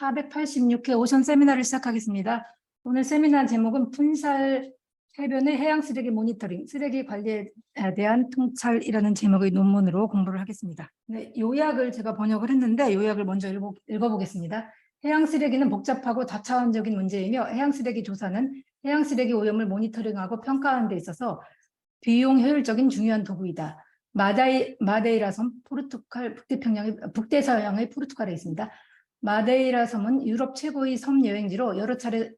486회 오션 세미나를 시작하겠습니다. 오늘 세미나 제목은 fun살 해변의 해양 쓰레기 모니터링, 쓰레기 관리에 대한 통찰이라는 제목의 논문으로 공부를 하겠습니다. 네, 요약을 제가 번역을 했는데 요약을 먼저 읽어보겠습니다. 해양 쓰레기는 복잡하고 다차원적인 문제이며 해양 쓰레기 조사는 해양 쓰레기 오염을 모니터링하고 평가하는 데 있어서 비용 효율적인 중요한 도구이다. 마데이라 섬, 포르투갈 북대서양의 포르투갈에 있습니다. 마데이라 섬은 유럽 최고의 섬 여행지로 여러 차례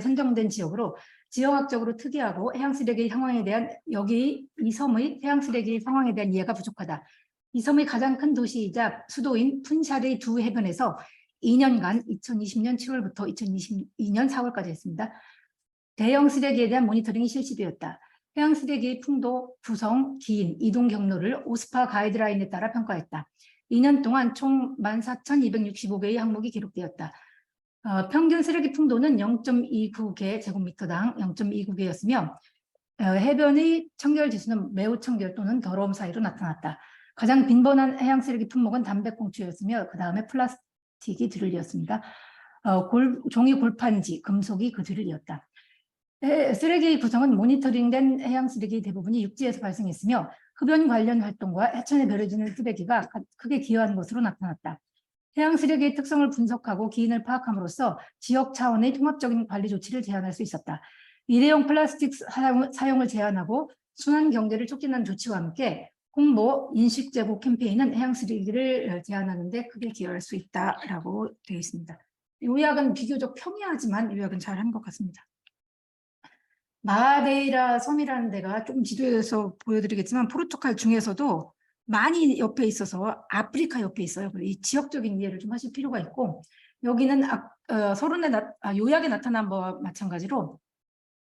선정된 지역으로 지형학적으로 특이하고 해양 쓰레기 상황에 대한 이 섬의 해양 쓰레기 상황에 대한 이해가 부족하다. 이 섬의 가장 큰 도시이자 수도인 푼샬의 두 해변에서 2년간 2020년 7월부터 2022년 4월까지 했습니다. 대형 쓰레기에 대한 모니터링이 실시되었다. 해양 쓰레기의 풍도, 구성, 기인, 이동 경로를 오스파 가이드라인에 따라 평가했다. 2년 동안 총 14,265개의 항목이 기록되었다. 평균 쓰레기 풍도는 0.29개 제곱미터당 0.29개였으며 해변의 청결 지수는 매우 청결 또는 더러움 사이로 나타났다. 가장 빈번한 해양 쓰레기 품목은 담배꽁초였으며 그 다음에 플라스틱이 뒤를 이었습니다. 종이 골판지, 금속이 그 뒤를 이었다. 쓰레기 구성은 모니터링된 해양 쓰레기 대부분이 육지에서 발생했으며 흡연 관련 활동과 해천에 버려지는 쓰레기가 크게 기여한 것으로 나타났다. 해양 쓰레기의 특성을 분석하고 기인을 파악함으로써 지역 차원의 통합적인 관리 조치를 제안할 수 있었다. 일회용 플라스틱 사용을 제한하고 순환 경제를 촉진하는 조치와 함께 홍보, 인식 제고 캠페인은 해양 쓰레기를 제한하는 데 크게 기여할 수 있다라고 되어 있습니다. 요약은 비교적 평이하지만 요약은 잘 한 것 같습니다. 마데이라 섬이라는 데가 조금 지도에서 보여드리겠지만 포르투갈 중에서도 많이 옆에 있어서 아프리카 옆에 있어요. 이 지역적인 이해를 좀 하실 필요가 있고 여기는 요약에 나타난 바와 마찬가지로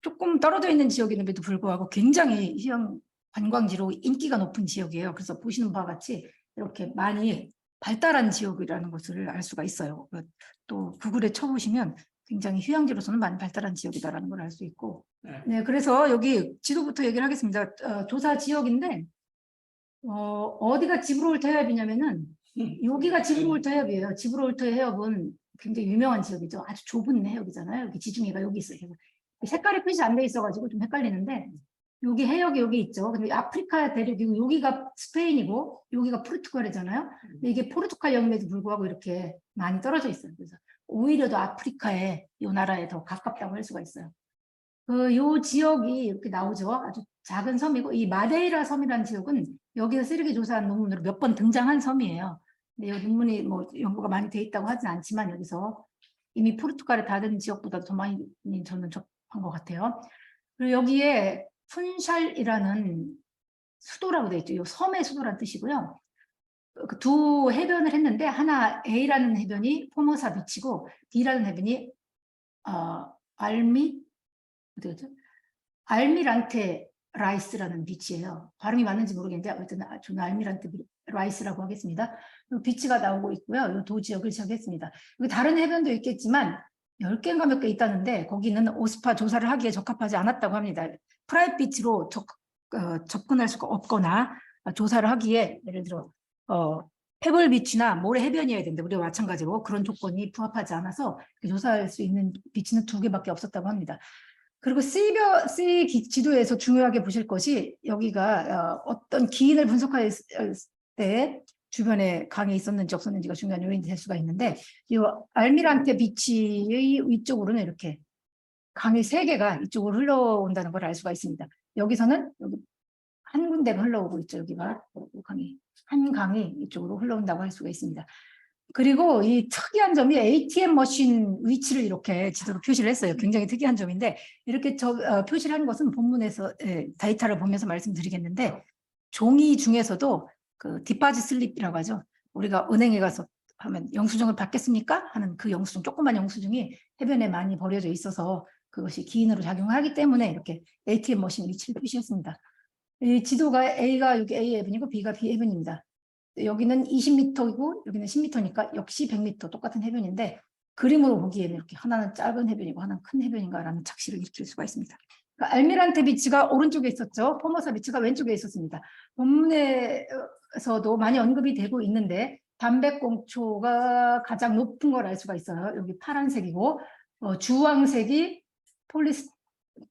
조금 떨어져 있는 지역임에도 불구하고 굉장히 휴양 관광지로 인기가 높은 지역이에요. 그래서 보시는 바와 같이 이렇게 많이 발달한 지역이라는 것을 알 수가 있어요. 또 구글에 쳐보시면 굉장히 휴양지로서는 많이 발달한 지역이다라는 걸 알 수 있고 네, 그래서 여기 지도부터 얘기를 하겠습니다. 조사 지역인데 어디가 지브롤터 해협이냐면은 여기가 지브롤터 해협이에요. 지브롤터 해협은 굉장히 유명한 지역이죠. 아주 좁은 해협이잖아요. 여기 지중해가 여기 있어요. 그래서 색깔이 표시 안 돼 있어가지고 좀 헷갈리는데 여기 해역이 여기 있죠. 근데 아프리카 대륙이고 여기가 스페인이고 여기가 포르투갈이잖아요. 근데 이게 포르투갈 영임에도 불구하고 이렇게 많이 떨어져 있어요. 그래서 오히려 더 아프리카에 이 나라에 더 가깝다고 할 수가 있어요. 요 지역이 이렇게 나오죠. 아주 작은 섬이고 이 마데이라 섬이라는 지역은 여기서 쓰레기 조사한 논문으로 몇 번 등장한 섬이에요. 근데 이 논문이 뭐 연구가 많이 돼 있다고 하진 않지만 여기서 이미 포르투갈의 다른 지역보다 더 많이 저는 접한 것 같아요. 그리고 여기에 푼샬이라는 수도라고 되어 있죠. 이 섬의 수도라는 뜻이고요. 그 두 해변을 했는데 하나 A라는 해변이 포모사 비치고 B라는 해변이 알미란테 라이스라는 비치예요. 발음이 맞는지 모르겠는데 어쨌든 저는 알미란테 라이스라고 하겠습니다. 비치가 나오고 있고요. 이 도 지역을 지정했습니다. 여기 다른 해변도 있겠지만 10개인가 몇 개 있다는데 거기는 오스파 조사를 하기에 적합하지 않았다고 합니다. 프라이빗 비치로 접근할 수가 없거나 조사를 하기에 예를 들어 페블 비치나 모래 해변이어야 되는데 우리와 마찬가지로 그런 조건이 부합하지 않아서 조사할 수 있는 비치는 2개밖에 없었다고 합니다. 그리고 C 지도에서 중요하게 보실 것이 여기가 어떤 기인을 분석할 때 주변에 강이 있었는지 없었는지가 중요한 요인이 될 수가 있는데 이 알미란테 비치의 위쪽으로는 이렇게 강이 3개가 이쪽으로 흘러온다는 걸 알 수가 있습니다. 여기서는 여기 한 군데가 흘러오고 있죠. 여기가 한 강이 이쪽으로 흘러온다고 할 수가 있습니다. 그리고 이 특이한 점이 ATM 머신 위치를 이렇게 지도로 표시를 했어요. 굉장히 특이한 점인데 이렇게 표시를 한 것은 본문에서 데이터를 보면서 말씀드리겠는데 종이 중에서도 그 디파짓 슬립이라고 하죠. 우리가 은행에 가서 하면 영수증을 받겠습니까? 하는 그 영수증, 조그만 영수증이 해변에 많이 버려져 있어서 그것이 기인으로 작용하기 때문에 이렇게 ATM 머신 위치를 표시했습니다. 이 지도가 A가 여기 A 해변이고 B가 B 해변입니다. 여기는 20m이고 여기는 10m니까 역시 100m 똑같은 해변인데 그림으로 보기에는 이렇게 하나는 짧은 해변이고 하나는 큰 해변인가라는 착시를 일으킬 수가 있습니다. 그러니까 알미란테 비치가 오른쪽에 있었죠. 포모사 비치가 왼쪽에 있었습니다. 본문에서도 많이 언급이 되고 있는데 담배꽁초가 가장 높은 걸 알 수가 있어요. 여기 파란색이고 주황색이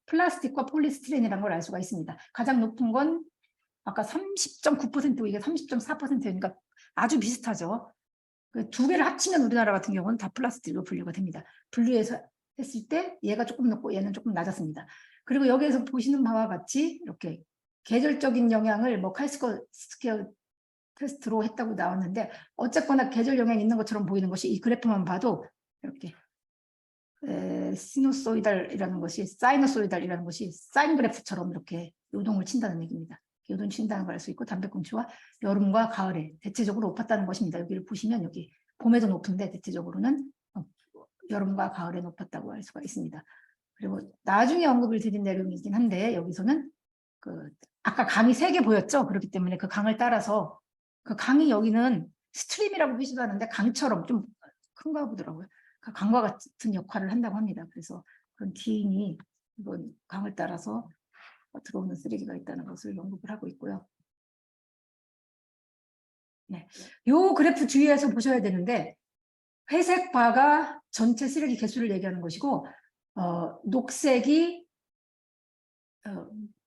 플라스틱과 폴리스티렌이라는 걸 알 수가 있습니다. 가장 높은 건 아까 30.9%고 이게 30.4%니까 아주 비슷하죠. 그 두 개를 합치면 우리나라 같은 경우는 다 플라스틱으로 분류가 됩니다. 분류해서 했을 때 얘가 조금 높고 얘는 조금 낮았습니다. 그리고 여기에서 보시는 바와 같이 이렇게 계절적인 영향을 뭐 칼스코 스퀘어 테스트로 했다고 나왔는데 어쨌거나 계절 영향이 있는 것처럼 보이는 것이 이 그래프만 봐도 이렇게 시누소이달이라는 것이 사이너소이달이라는 것이 사인 그래프처럼 이렇게 요동을 친다는 얘기입니다. 요동 친다는 걸 알 수 있고 담배꽁초와 여름과 가을에 대체적으로 높았다는 것입니다. 여기를 보시면 여기 봄에도 높은데 대체적으로는 여름과 가을에 높았다고 할 수가 있습니다. 그리고 나중에 언급을 드린 내용이긴 한데 여기서는 아까 강이 3개 보였죠? 그렇기 때문에 그 강을 따라서 그 강이 여기는 스트림이라고 표시도 하는데 강처럼 좀 큰가 보더라고요. 그 강과 같은 역할을 한다고 합니다. 그래서 그런 기인이 이번 강을 따라서 들어오는 쓰레기가 있다는 것을 언급을 하고 있고요. 네, 요 그래프 주의해서 보셔야 되는데 회색 바가 전체 쓰레기 개수를 얘기하는 것이고 녹색이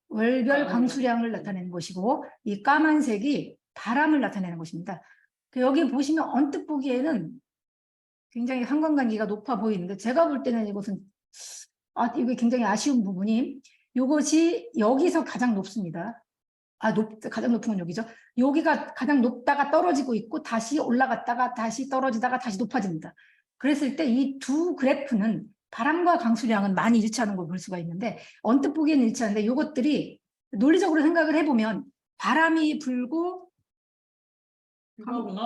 월별 강수량을 나타내는 것이고 이 까만색이 바람을 나타내는 것입니다. 여기 보시면 언뜻 보기에는 굉장히 상관관계가 높아 보이는데 제가 볼 때는 이것은 이게 굉장히 아쉬운 부분이 이것이 여기서 가장 높습니다. 가장 높은 건 여기죠. 여기가 가장 높다가 떨어지고 있고 다시 올라갔다가 다시 떨어지다가 다시 높아집니다. 그랬을 때 이 두 그래프는 바람과 강수량은 많이 일치하는 걸 볼 수가 있는데 언뜻 보기에는 일치하는데 이것들이 논리적으로 생각을 해보면 바람이 불고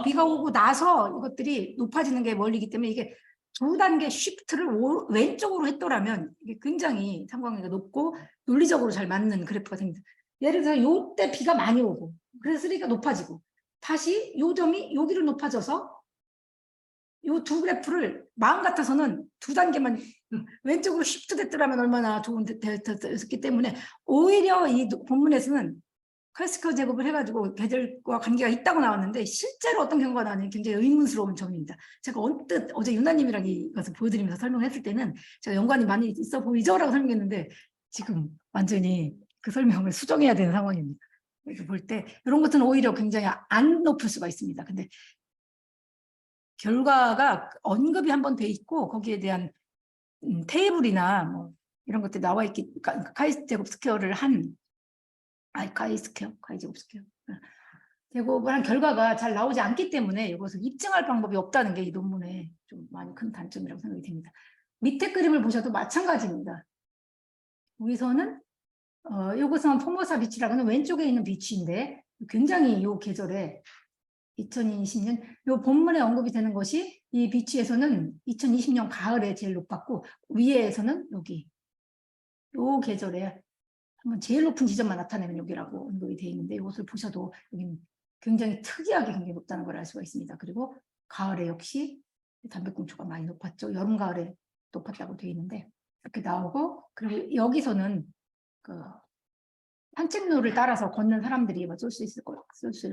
비가 오고 나서 이것들이 높아지는 게 원리이기 때문에 이게 두 단계 쉬프트를 왼쪽으로 했더라면 이게 굉장히 상관관계가 높고 논리적으로 잘 맞는 그래프가 됩니다. 예를 들어서 요때 비가 많이 오고 그래서 쓰레기가 높아지고 다시 요 점이 여기로 높아져서 요 두 그래프를 마음 같아서는 두 단계만 왼쪽으로 쉬프트 됐더라면 얼마나 좋은 됐기 때문에 오히려 이 본문에서는 클래시컬 제곱을 해가지고 계절과 관계가 있다고 나왔는데 실제로 어떤 경우가 나왔는지 굉장히 의문스러운 점입니다. 제가 언뜻 어제 유나님이랑 이것을 보여드리면서 설명했을 때는 제가 연관이 많이 있어 보이죠? 라고 설명했는데 지금 완전히 그 설명을 수정해야 되는 상황입니다. 이렇게 볼 때 이런 것들은 오히려 굉장히 안 높을 수가 있습니다. 근데 결과가 언급이 한번 돼 있고 거기에 대한 테이블이나 뭐 이런 것들이 나와 있기 카이 제곱 스퀘어를 한 카이 제곱 스퀘어 제곱을 한 결과가 잘 나오지 않기 때문에 이것을 입증할 방법이 없다는 게 이 논문의 좀 많이 큰 단점이라고 생각이 됩니다. 밑에 그림을 보셔도 마찬가지입니다. 여기서는 이것은 포모사 비치라고 하는 왼쪽에 있는 비치인데 굉장히 이 계절에 2020년 이 본문에 언급이 되는 것이 이 비치에서는 2020년 가을에 제일 높았고 위에서는 여기 이 계절에 한번 제일 높은 지점만 나타내는 여기라고 언급이 되어 있는데 이것을 보셔도 여기는 굉장히 특이하게 굉장히 높다는 걸 알 수가 있습니다. 그리고 가을에 역시 담배꽁초가 많이 높았죠. 여름 가을에 높았다고 되어 있는데 이렇게 나오고 그리고 여기서는 산책로를 따라서 걷는 사람들이 쏠 수 있을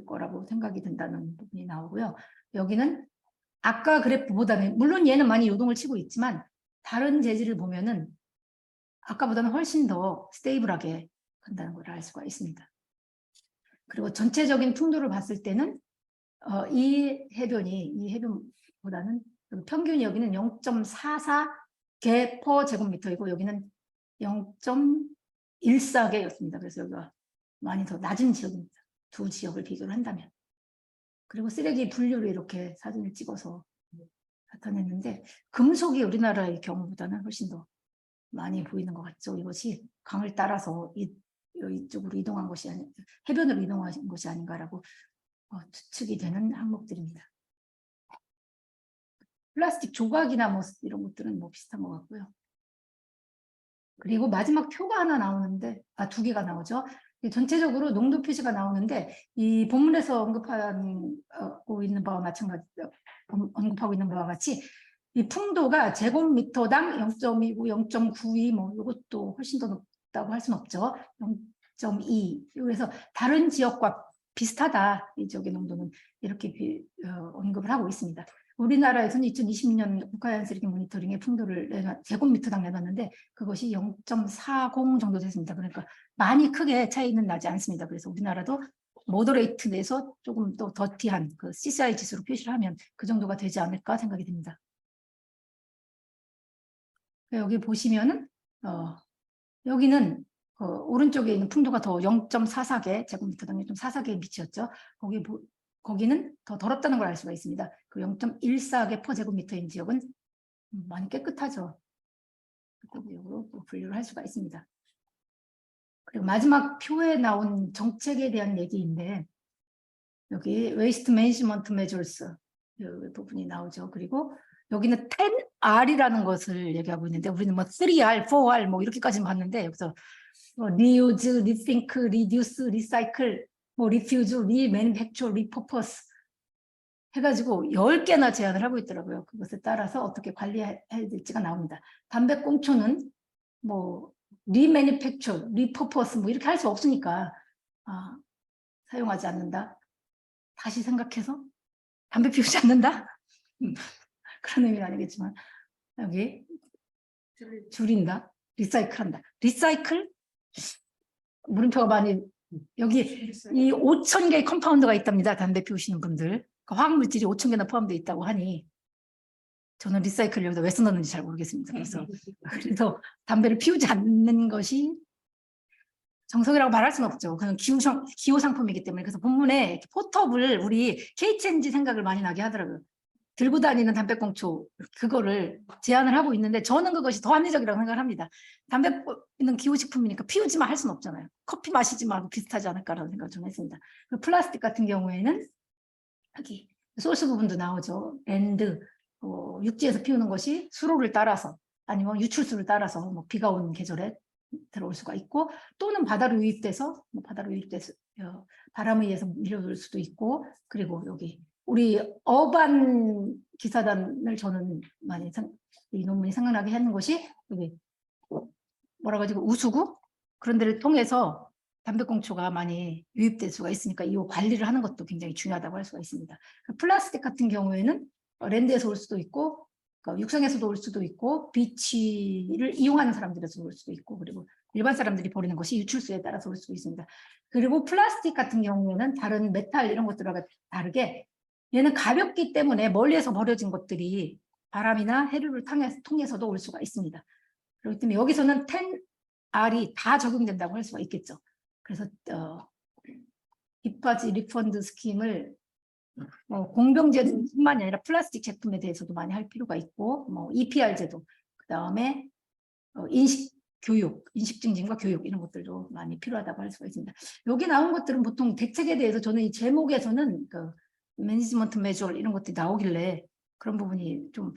거라고 생각이 든다는 부분이 나오고요. 여기는 아까 그래프보다는 물론 얘는 많이 요동을 치고 있지만 다른 재질을 보면은 아까보다는 훨씬 더 스테이블하게 간다는 걸 알 수가 있습니다. 그리고 전체적인 풍도를 봤을 때는 이 해변보다는 평균이 여기는 0.44개 퍼 제곱미터이고 여기는 0.14개였습니다. 그래서 여기가 많이 더 낮은 지역입니다. 두 지역을 비교를 한다면. 그리고 쓰레기 분류를 이렇게 사진을 찍어서 나타냈는데 금속이 우리나라의 경우보다는 훨씬 더 많이 보이는 것 같죠. 이것이 강을 따라서 이쪽으로 이동한 것이 해변으로 이동한 것이 아닌가라고 추측이 되는 항목들입니다. 플라스틱 조각이나 뭐 이런 것들은 뭐 비슷한 것 같고요. 그리고 마지막 표가 하나 나오는데 두 개가 나오죠. 전체적으로 농도 표시가 나오는데 이 본문에서 언급하고 있는 바와 같이 이 풍도가 제곱미터당 0.29, 0.92 뭐 이것도 훨씬 더 높다고 할 수는 없죠. 0.2. 그래서 다른 지역과 비슷하다. 이쪽의 농도는 이렇게 언급을 하고 있습니다. 우리나라에서는 2020년 국가해양 쓰레기 모니터링의 풍도를 제곱미터당 내놨는데 그것이 0.40 정도 됐습니다. 그러니까 많이 크게 차이는 나지 않습니다. 그래서 우리나라도 모더레이트 내에서 조금 더 더티한 그 CCI 지수로 표시를 하면 그 정도가 되지 않을까 생각이 듭니다. 여기 보시면은 여기는 오른쪽에 있는 풍도가 더 0.44개 제곱미터당에 좀 44개의 밑이었죠. 거기는 더 더럽다는 걸 알 수가 있습니다. 그 0.14개 퍼 제곱미터인 지역은 많이 깨끗하죠. 그쪽으로 분류를 할 수가 있습니다. 그리고 마지막 표에 나온 정책에 대한 얘기인데 여기 Waste Management Measures 이 부분이 나오죠. 그리고 여기는 10R이라는 것을 얘기하고 있는데 우리는 뭐 3R, 4R 뭐 이렇게까지는 봤는데 여기서 reuse, rethink, reduce, recycle, 뭐 refuse, remanufacture, repurpose 해가지고 10개나 제안을 하고 있더라고요. 그것에 따라서 어떻게 관리해야 될지가 나옵니다. 담배꽁초는 뭐 remanufacture, repurpose 뭐 이렇게 할 수 없으니까 사용하지 않는다. 다시 생각해서 담배 피우지 않는다? 그런 의미는 아니겠지만 여기 줄인다. 리사이클한다. 리사이클? 물음표가 많이 여기 이 5,000개의 컴파운드가 있답니다. 담배 피우시는 분들. 그 화학물질이 5,000개나 포함되어 있다고 하니 저는 리사이클을 여기다 왜 써놨는지 잘 모르겠습니다. 그래서 담배를 피우지 않는 것이 정석이라고 말할 수는 없죠. 그건 기호 상품이기 때문에. 그래서 본문에 포터블 우리 KTNG 생각을 많이 나게 하더라고요. 들고 다니는 담배꽁초 그거를 제안을 하고 있는데 저는 그것이 더 합리적이라고 생각을 합니다. 담배는 기호식품이니까 피우지만 할 수는 없잖아요. 커피 마시지 말고 비슷하지 않을까라는 생각을 좀 했습니다. 플라스틱 같은 경우에는 여기 소스 부분도 나오죠. 랜드 육지에서 피우는 것이 수로를 따라서 아니면 유출수를 따라서 뭐 비가 오는 계절에 들어올 수가 있고 또는 바다로 유입돼서 바람에 의해서 밀려올 수도 있고 그리고 여기 우리 어반 기사단을 저는 많이 이 논문이 생각나게 하는 것이 여기 뭐라 가지고 우수구 그런 데를 통해서 담배꽁초가 많이 유입될 수가 있으니까 이 관리를 하는 것도 굉장히 중요하다고 할 수가 있습니다. 플라스틱 같은 경우에는 랜드에서 올 수도 있고 육상에서도 올 수도 있고 비치를 이용하는 사람들에서 올 수도 있고 그리고 일반 사람들이 버리는 것이 유출수에 따라서 올 수도 있습니다. 그리고 플라스틱 같은 경우에는 다른 메탈 이런 것들과 다르게 얘는 가볍기 때문에 멀리에서 버려진 것들이 바람이나 해류를 통해서도 올 수가 있습니다. 그렇기 때문에 여기서는 10R이 다 적용된다고 할 수가 있겠죠. 그래서 비파지 리펀드 스킴을 공병 제도뿐만이 아니라 플라스틱 제품에 대해서도 많이 할 필요가 있고 뭐 EPR 제도 그다음에 인식 교육, 인식 증진과 교육 이런 것들도 많이 필요하다고 할 수가 있습니다. 여기 나온 것들은 보통 대책에 대해서 저는 이 제목에서는 그 매니지먼트 메저 이런 것들이 나오길래 그런 부분이 좀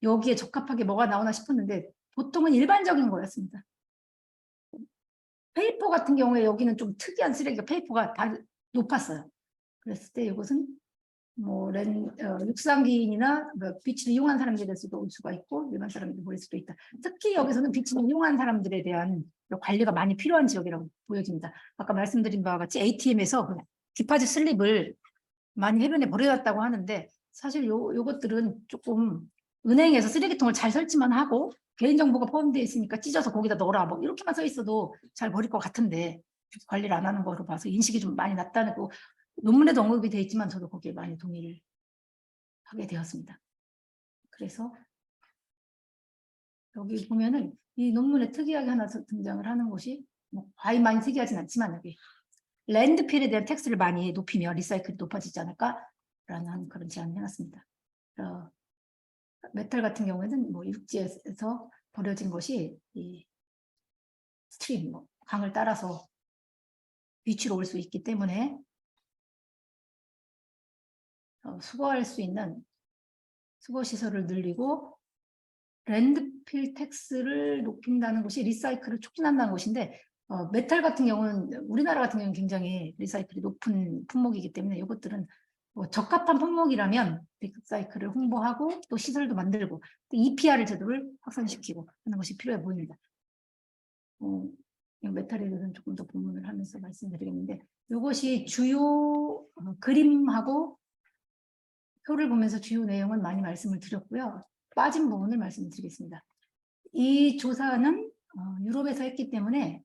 여기에 적합하게 뭐가 나오나 싶었는데 보통은 일반적인 거였습니다. 페이퍼 같은 경우에 여기는 좀 특이한 쓰레기가 페이퍼가 다 높았어요. 그랬을 때 이것은 뭐 육상기인이나 비치를 이용한 사람들에서도 올 수가 있고 일반 사람들이 버릴 수도 있다. 특히 여기서는 비치를 이용한 사람들에 대한 관리가 많이 필요한 지역이라고 보여집니다. 아까 말씀드린 바와 같이 ATM에서 디파짓 슬립을 많이 해변에 버려놨다고 하는데 사실 요것들은 조금 은행에서 쓰레기통을 잘 설치만 하고 개인정보가 포함되어 있으니까 찢어서 거기다 넣어라 뭐 이렇게만 써 있어도 잘 버릴 것 같은데 관리를 안 하는 거로 봐서 인식이 좀 많이 낮다는 거 논문에도 언급이 되어 있지만 저도 거기에 많이 동의를 하게 되었습니다. 그래서 여기 보면은 이 논문에 특이하게 하나 등장을 하는 것이 뭐 과히 많이 특이하진 않지만 여기 랜드필에 대한 텍스를 많이 높이면 리사이클이 높아지지 않을까라는 그런 제안을 해놨습니다. 메탈 같은 경우에는 뭐 육지에서 버려진 것이 이 스트림, 강을 따라서 위치로 올 수 있기 때문에 수거할 수 있는 수거 시설을 늘리고 랜드필 텍스를 높인다는 것이 리사이클을 촉진한다는 것인데 메탈 같은 경우는 우리나라 같은 경우는 굉장히 리사이클이 높은 품목이기 때문에 이것들은 뭐 적합한 품목이라면 리사이클을 홍보하고 또 시설도 만들고 또 EPR 제도를 확산시키고 하는 것이 필요해 보입니다. 메탈에 대해서는 조금 더 본문을 하면서 말씀드리겠는데 이것이 주요 그림하고 표를 보면서 주요 내용은 많이 말씀을 드렸고요. 빠진 부분을 말씀을 드리겠습니다. 이 조사는 유럽에서 했기 때문에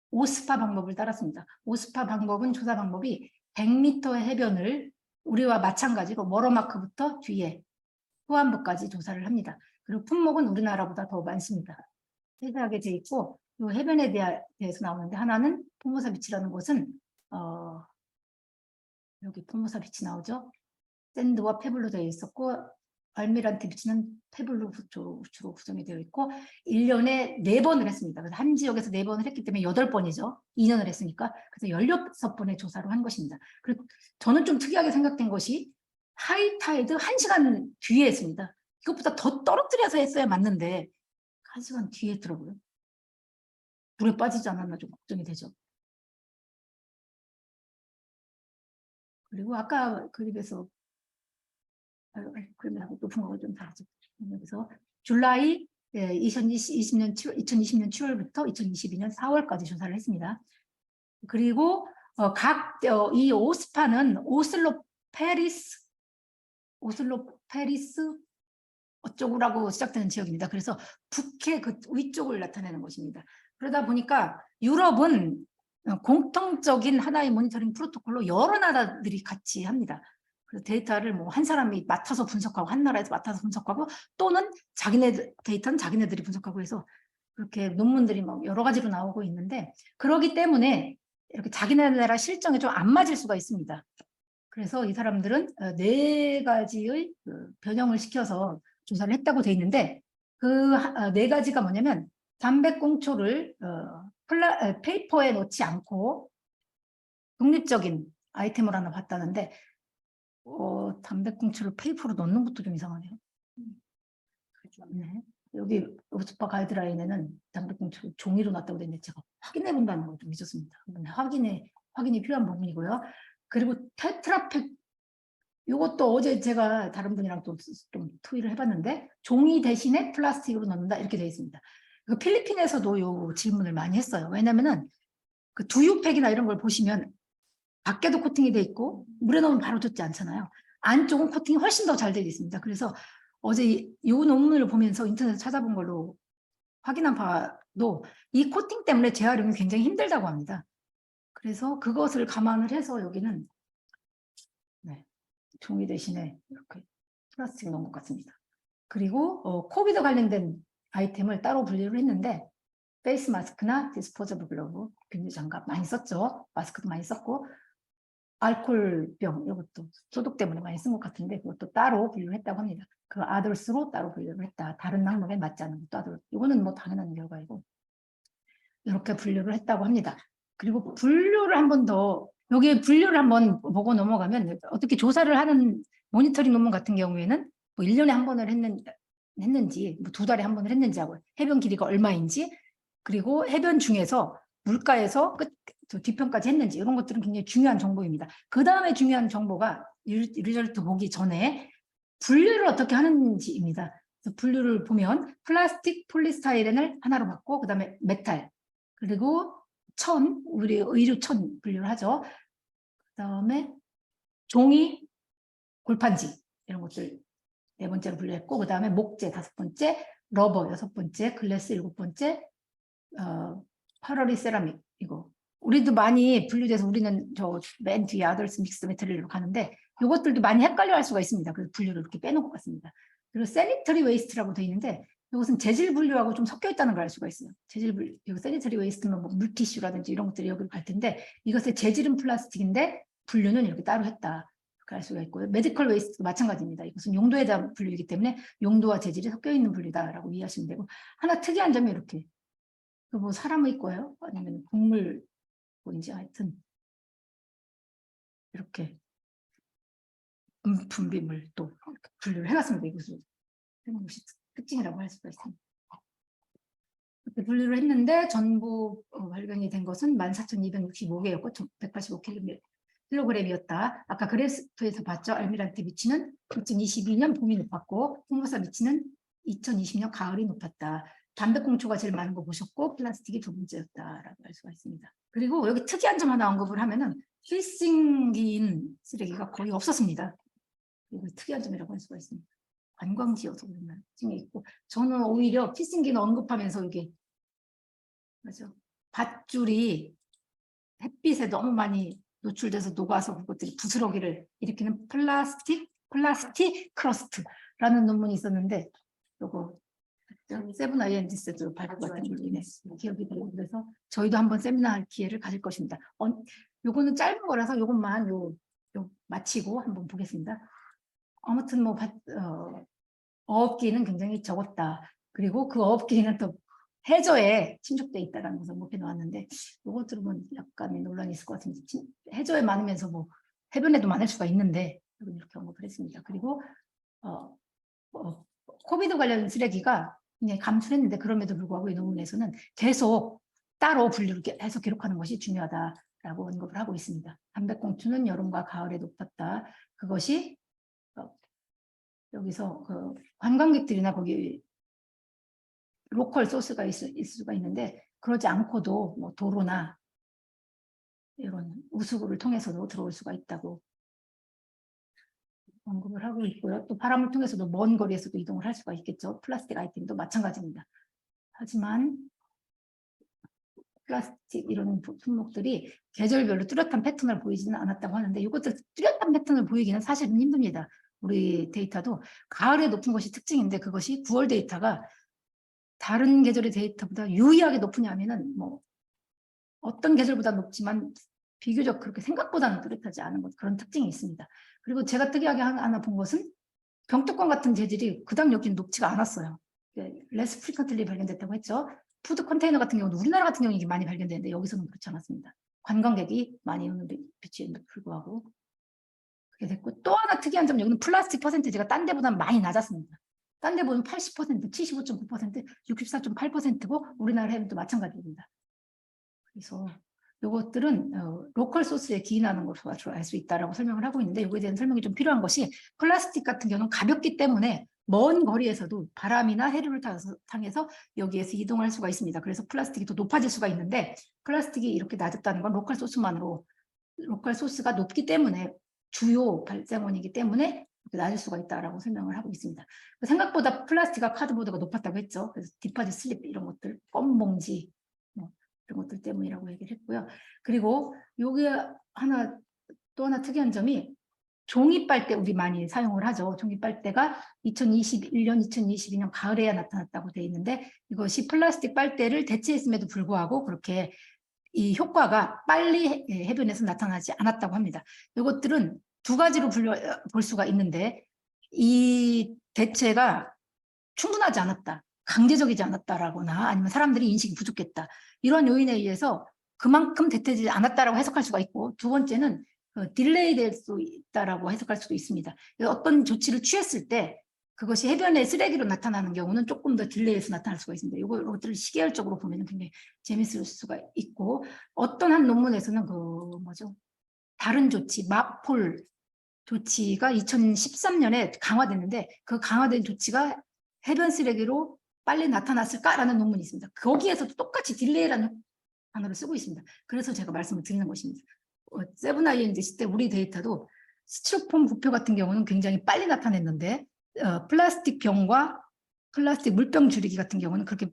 오스파 방법을 따랐습니다. 오스파 방법은 조사 방법이 100m의 해변을 우리와 마찬가지로 워러마크부터 뒤에 후안부까지 조사를 합니다. 그리고 품목은 우리나라보다 더 많습니다. 세세하게 되어 있고 이 해변에 대해서 나오는데 하나는 포모사 비치라는 곳은 여기 포모사 비치 나오죠. 샌드와 페블로 되어 있었고 알미란테 비치는 페블로 주로 구성이 되어 있고 1년에 4번을 했습니다. 그래서 한 지역에서 4번을 했기 때문에 8번이죠. 2년을 했으니까. 그래서 16번의 조사를 한 것입니다. 그리고 저는 좀 특이하게 생각된 것이 하이타이드 1시간 뒤에 했습니다. 이것보다 더 떨어뜨려서 했어야 맞는데 1시간 뒤에 했더라고요. 물에 빠지지 않았나 좀 걱정이 되죠. 그리고 아까 그림에서 그림하고 높은 거가 좀 다르죠. 그래서 줄라이 2020년 7월부터 2022년 4월까지 조사를 했습니다. 그리고 이 오스파는 오슬로 페리스 어쩌고라고 시작되는 지역입니다. 그래서 북해 그 위쪽을 나타내는 것입니다. 그러다 보니까 유럽은 공통적인 하나의 모니터링 프로토콜로 여러 나라들이 같이 합니다. 그래서 데이터를 뭐 한 사람이 맡아서 분석하고 한 나라에서 맡아서 분석하고 또는 자기네 데이터는 자기네들이 분석하고 해서 그렇게 논문들이 막 여러 가지로 나오고 있는데 그러기 때문에 이렇게 자기네 나라 실정에 좀 안 맞을 수가 있습니다. 그래서 이 사람들은 4가지의 변형을 시켜서 조사를 했다고 돼 있는데 그 4가지가 뭐냐면 담배꽁초를 페이퍼에 넣지 않고 독립적인 아이템을 하나 봤다는데 담배꽁초를 페이퍼로 넣는 것도 좀 이상하네요. 네. 여기 오스파 가이드라인에는 담배꽁초를 종이로 놨다고 되는데 제가 확인해 본다는 걸 좀 잊었습니다. 확인이 필요한 부분이고요. 그리고 테트라팩 이것도 어제 제가 다른 분이랑 또 좀 토의를 해봤는데 종이 대신에 플라스틱으로 넣는다 이렇게 되어 있습니다. 필리핀에서도 이 질문을 많이 했어요. 왜냐면은 그 두유팩이나 이런 걸 보시면 밖에도 코팅이 돼 있고 물에 넣으면 바로 젖지 않잖아요. 안쪽은 코팅이 훨씬 더 잘 되어 있습니다. 그래서 어제 이 논문을 보면서 인터넷에 찾아본 걸로 확인한 바도 이 코팅 때문에 재활용이 굉장히 힘들다고 합니다. 그래서 그것을 감안을 해서 여기는 종이 대신에 이렇게 플라스틱 넣은 것 같습니다. 그리고 코비드 관련된 아이템을 따로 분류를 했는데 페이스 마스크나 디스포저블 글러브, 비닐 장갑 많이 썼죠. 마스크도 많이 썼고 알코올병 이것도 소독 때문에 많이 쓴 것 같은데 그것도 따로 분류했다고 합니다. 그 아더스로 따로 분류를 했다. 다른 항목에 맞지 않는 것도 아더. 이거는 뭐 당연한 결과이고 이렇게 분류를 했다고 합니다. 그리고 분류를 한 번 더 여기 분류를 한번 보고 넘어가면 어떻게 조사를 하는 모니터링 논문 같은 경우에는 뭐 1년에 한 번을 했는지 뭐 2달에 한 번을 했는지 하고 해변 길이가 얼마인지 그리고 해변 중에서 물가에서 뒤편까지 했는지 이런 것들은 굉장히 중요한 정보입니다. 그 다음에 중요한 정보가 리절트 보기 전에 분류를 어떻게 하는지입니다. 그래서 분류를 보면 플라스틱, 폴리스타이렌을 하나로 받고 그 다음에 메탈 그리고 우리 의류천 분류를 하죠. 그 다음에 종이, 골판지 이런 것들 4번째로 분류했고 그 다음에 목재 5번째, 러버 6번째, 글래스 7번째, 파러리 세라믹 이거 우리도 많이 분류돼서 우리는 저 맨 뒤에 아더스 믹스 메테리얼로 가는데 이것들도 많이 헷갈려할 수가 있습니다. 그래서 분류를 이렇게 빼놓은 것 같습니다. 그리고 세니터리 웨이스트라고 되어 있는데 이것은 재질 분류하고 좀 섞여 있다는 걸 알 수가 있어요. 재질 분류, 이거 세니터리 웨이스트는 뭐 물티슈라든지 이런 것들이 여기로 갈 텐데 이것의 재질은 플라스틱인데 분류는 이렇게 따로 했다. 그렇게 알 수가 있고요. 메디컬 웨이스트도 마찬가지입니다. 이것은 용도에 대한 분류이기 때문에 용도와 재질이 섞여 있는 분류다라고 이해하시면 되고 하나 특이한 점이 이렇게 뭐 사람의 거예요? 아니면 곡물 뭔지 하여튼 이렇게 분비물 또 분류를 해놨습니다. 이것을 특징이라고 할 수가 있습니다. 이렇게 분류를 했는데 전부 발견이 된 것은 14,265개였고 185kg이었다. 아까 그래프에서 봤죠. 알미란테 비치는 2022년 봄이 높았고 포모사 비치는 2020년 가을이 높았다. 담배꽁초가 제일 많은 거 보셨고 플라스틱이 두 번째였다라고 할 수가 있습니다. 그리고 여기 특이한 점 하나 언급을 하면은 필싱기인 쓰레기가 거의 없었습니다. 이거 특이한 점이라고 할 수가 있습니다. 관광지여서 그런 특징이 있고, 저는 오히려 필싱기는 언급하면서 이게 맞죠? 밧줄이 햇빛에 너무 많이 노출돼서 녹아서 그것들이 부스러기를 일으키는 플라스틱 크러스트라는 논문이 있었는데, 요거 세븐 INGS도 발표가 된 걸로 인해서 기억이 되고, 그래서 저희도 한번 세미나 할 기회를 가질 것입니다. 요거는 짧은 거라서 요것만 요 마치고 한번 보겠습니다. 아무튼 뭐 어업기는 굉장히 적었다. 그리고 그 어업기는 또 해저에 침식돼 있다는 것을 목표 놓았는데, 이거 들으면 약간 논란이 있을 것 같은데, 해저에 많으면서 뭐 해변에도 많을 수가 있는데 이렇게 언급을 했습니다. 그리고 코비드 관련 쓰레기가 그냥 감소했는데, 그럼에도 불구하고 이 논문에서는 계속 따로 분류를 해서 기록하는 것이 중요하다라고 언급을 하고 있습니다. 담배꽁초는 여름과 가을에 높았다. 그것이 여기서 그 관광객들이나 거기 로컬 소스가 있을 수가 있는데, 그러지 않고도 뭐 도로나 이런 우수구를 통해서도 들어올 수가 있다고 언급을 하고 있고요. 또 바람을 통해서도 먼 거리에서도 이동을 할 수가 있겠죠. 플라스틱 아이템도 마찬가지입니다. 하지만 플라스틱 이런 품목들이 계절별로 뚜렷한 패턴을 보이지는 않았다고 하는데, 이것들 뚜렷한 패턴을 보이기는 사실은 힘듭니다. 우리 데이터도 가을에 높은 것이 특징인데, 그것이 9월 데이터가 다른 계절의 데이터보다 유의하게 높으냐 하면은 뭐 어떤 계절보다 높지만 비교적 그렇게 생각보다는 뚜렷하지 않은 것, 그런 특징이 있습니다. 그리고 제가 특이하게 하나 본 것은 병뚜껑 같은 재질이 그닥 여기는 높지가 않았어요. 레스 프리퀀틀리 발견됐다고 했죠. 푸드 컨테이너 같은 경우는 우리나라 같은 경우는 이게 많이 발견되는데, 여기서는 그렇지 않았습니다. 관광객이 많이 오는 비치에도 불구하고 그렇게 됐고, 또 하나 특이한 점, 여기는 플라스틱 퍼센티지가 딴 데보다 많이 낮았습니다. 딴 데 보면 80%, 75.9%, 64.8%고 우리나라 해변도 마찬가지입니다. 그래서 이것들은 로컬 소스에 기인하는 것으로 알 수 있다고 설명을 하고 있는데, 이거에 대한 설명이 좀 필요한 것이, 플라스틱 같은 경우는 가볍기 때문에 먼 거리에서도 바람이나 해류를 통해서 여기에서 이동할 수가 있습니다. 그래서 플라스틱이 더 높아질 수가 있는데, 플라스틱이 이렇게 낮았다는 건 로컬 소스가 높기 때문에, 주요 발생원이기 때문에 낮을 수가 있다라고 설명을 하고 있습니다. 생각보다 플라스틱과 카드보드가 높았다고 했죠. 그래서 디파짓 슬립 이런 것들, 껌 봉지 뭐 이런 것들 때문이라고 얘기를 했고요. 그리고 요게 또 하나 특이한 점이, 종이 빨대 우리 많이 사용을 하죠. 종이 빨대가 2021년, 2022년 가을에야 나타났다고 돼 있는데, 이것이 플라스틱 빨대를 대체했음에도 불구하고 그렇게 이 효과가 빨리 해변에서 나타나지 않았다고 합니다. 이것들은 두 가지로 볼 수가 있는데, 이 대체가 충분하지 않았다, 강제적이지 않았다라거나 아니면 사람들이 인식이 부족했다, 이런 요인에 의해서 그만큼 대체되지 않았다라고 해석할 수가 있고, 두 번째는 딜레이 될 수 있다라고 해석할 수도 있습니다. 어떤 조치를 취했을 때 그것이 해변에 쓰레기로 나타나는 경우는 조금 더 딜레이해서 나타날 수가 있습니다. 이것들을 시계열적으로 보면 굉장히 재밌을 수가 있고, 어떤 한 논문에서는 다른 조치, 마폴 조치가 2013년에 강화됐는데, 그 강화된 조치가 해변 쓰레기로 빨리 나타났을까라는 논문이 있습니다. 거기에서도 똑같이 딜레이라는 단어를 쓰고 있습니다. 그래서 제가 말씀을 드리는 것입니다. 세븐 INGC 때 우리 데이터도 스티로폼 부표 같은 경우는 굉장히 빨리 나타냈는데, 플라스틱 병과 플라스틱 물병 줄이기 같은 경우는 그렇게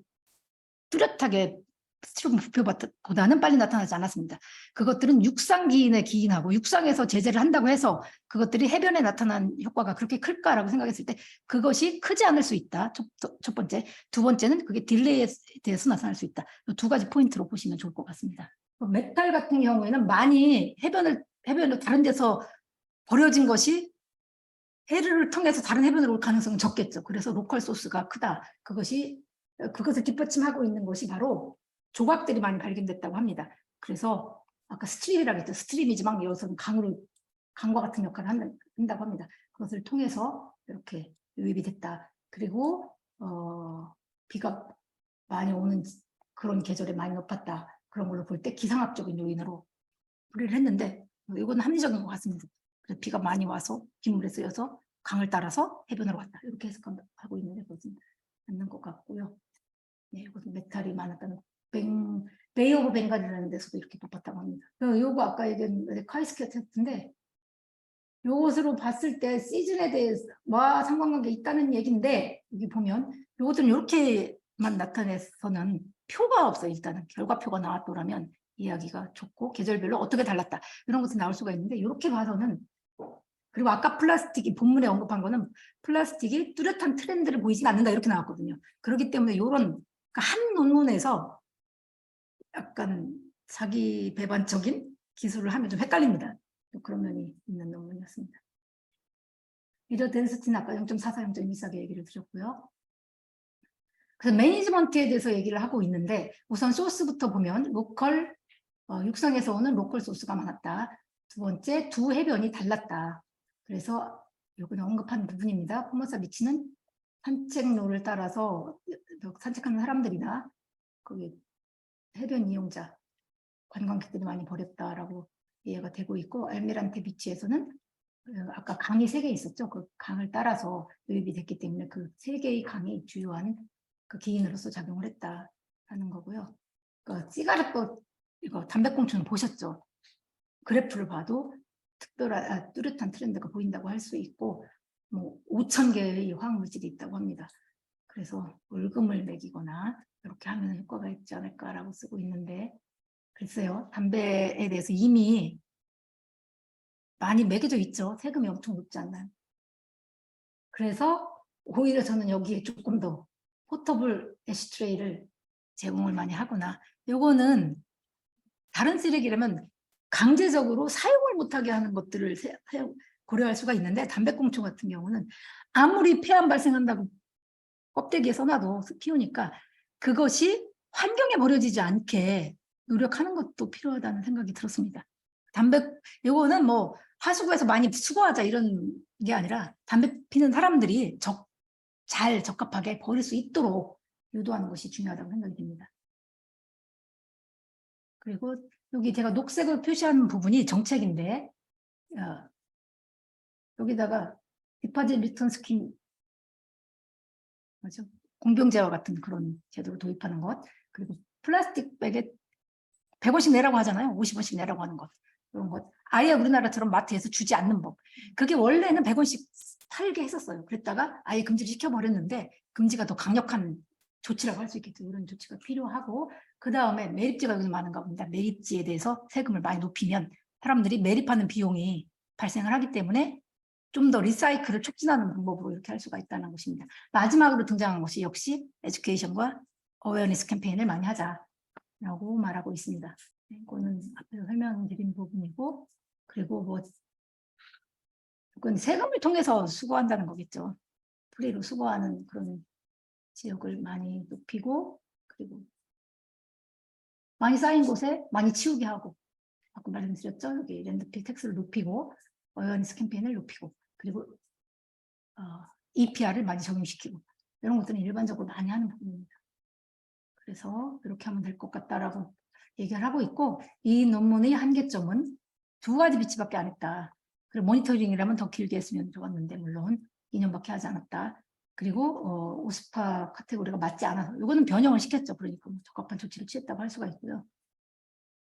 뚜렷하게 스티로폼 부표보다는 빨리 나타나지 않았습니다. 그것들은 육상기인에 기인하고 육상에서 제재를 한다고 해서 그것들이 해변에 나타난 효과가 그렇게 클까라고 생각했을 때, 그것이 크지 않을 수 있다. 첫 번째. 두 번째는 그게 딜레이에 대해서 나타날 수 있다. 이 두 가지 포인트로 보시면 좋을 것 같습니다. 메탈 같은 경우에는 많이 해변으로 다른 데서 버려진 것이 해류를 통해서 다른 해변으로 올 가능성은 적겠죠. 그래서 로컬 소스가 크다. 그것을 뒷받침하고 있는 것이 바로 조각들이 많이 발견됐다고 합니다. 그래서 아까 스트림이라고 했죠. 스트림이지만 이것은 강과 같은 역할을 한다고 합니다. 그것을 통해서 이렇게 유입이 됐다. 그리고 비가 많이 오는 그런 계절에 많이 높았다. 그런 걸로 볼 때 기상학적인 요인으로 풀이를 했는데, 이건 합리적인 것 같습니다. 그래서 비가 많이 와서 빗물에 쓰여서 강을 따라서 해변으로 왔다, 이렇게 해석하고 있는데 그것은 맞는 것 같고요. 네, 베이 오브 벵갈이라는 데서도 이렇게 뽑았다고 합니다. 요거 아까 얘기한 카이스트 테스트인데 요것으로 봤을 때 시즌에 대해서 상관관계 있다는 얘기인데 여기 보면 요것들은 이렇게만 나타내서는 표가 없어요. 일단은 결과표가 나왔더라면 이야기가 좋고 계절별로 어떻게 달랐다 이런 것이 나올 수가 있는데 이렇게 봐서는 그리고 아까 플라스틱이 본문에 언급한 거는 플라스틱이 뚜렷한 트렌드를 보이진 않는다 이렇게 나왔거든요. 그렇기 때문에 이런 한 논문에서 약간 자기 배반적인 기술을 하면 좀 헷갈립니다. 그런 면이 있는 논문이었습니다. 미러 덴시티는 아까 0.44, 0.24개 얘기를 드렸고요. 그래서 매니지먼트에 대해서 얘기를 하고 있는데 우선 소스부터 보면 로컬, 육상에서 오는 로컬 소스가 많았다. 두 번째, 두 해변이 달랐다. 그래서 요거는 언급한 부분입니다. 포모사 비치는 산책로를 따라서 산책하는 사람들이나 거기 해변 이용자, 관광객들이 많이 버렸다라고 이해가 되고 있고 알메란테 비치에서는 아까 강이 3개 있었죠. 그 강을 따라서 유입이 됐기 때문에 그 3개의 강이 주요한 그 기인으로서 작용을 했다라는 거고요. 그러니까 시가렛도 이거 담배꽁초는 보셨죠? 그래프를 봐도 뚜렷한 트렌드가 보인다고 할 수 있고 뭐 5,000개의 화학물질이 있다고 합니다. 그래서 월금을 매기거나 이렇게 하면 효과가 있지 않을까라고 쓰고 있는데 글쎄요. 담배에 대해서 이미 많이 매겨져 있죠. 세금이 엄청 높지 않나요? 그래서 오히려 저는 여기에 조금 더 포터블 애시트레이를 제공을 많이 하거나 요거는 다른 쓰레기라면 강제적으로 사용을 못하게 하는 것들을 고려할 수가 있는데 담배꽁초 같은 경우는 아무리 폐암 발생한다고 껍데기에 써놔도 피우니까 그것이 환경에 버려지지 않게 노력하는 것도 필요하다는 생각이 들었습니다. 이거는 뭐 하수구에서 많이 수거하자 이런 게 아니라 담배 피는 사람들이 잘 적합하게 버릴 수 있도록 유도하는 것이 중요하다고 생각이 듭니다. 그리고 여기 제가 녹색으로 표시한 부분이 정책인데 여기다가 디파짓 리턴 스킨 뭐죠? 공병제와 같은 그런 제도를 도입하는 것 그리고 플라스틱 백에 100원씩 내라고 하잖아요. 50원씩 내라고 하는 것 이런 것 아예 우리나라처럼 마트에서 주지 않는 법 그게 원래는 100원씩 팔게 했었어요. 그랬다가 아예 금지를 시켜버렸는데 금지가 더 강력한 조치라고 할 수 있겠죠. 이런 조치가 필요하고 그 다음에 매립지가 여기 많은가 봅니다. 매립지에 대해서 세금을 많이 높이면 사람들이 매립하는 비용이 발생을 하기 때문에 좀 더 리사이클을 촉진하는 방법으로 이렇게 할 수가 있다는 것입니다. 마지막으로 등장한 것이 역시 에듀케이션과 어웨어니스 캠페인을 많이 하자라고 말하고 있습니다. 이거는 앞에서 설명드린 부분이고 그리고 뭐 그건 세금을 통해서 수거한다는 거겠죠. 프리로 수거하는 그런 지역을 많이 높이고 그리고 많이 쌓인 곳에 많이 치우게 하고 아까 말씀드렸죠. 여기 랜드필 텍스를 높이고 어웨어니스 캠페인을 높이고 그리고 EPR을 많이 적용시키고 이런 것들은 일반적으로 많이 하는 부분입니다. 그래서 이렇게 하면 될 것 같다라고 얘기를 하고 있고 이 논문의 한계점은 2가지 비치밖에 안 했다. 그리고 모니터링이라면 더 길게 했으면 좋았는데 물론 2년밖에 하지 않았다. 그리고 오스파 카테고리가 맞지 않아서 이거는 변형을 시켰죠. 그러니까 적합한 조치를 취했다고 할 수가 있고요.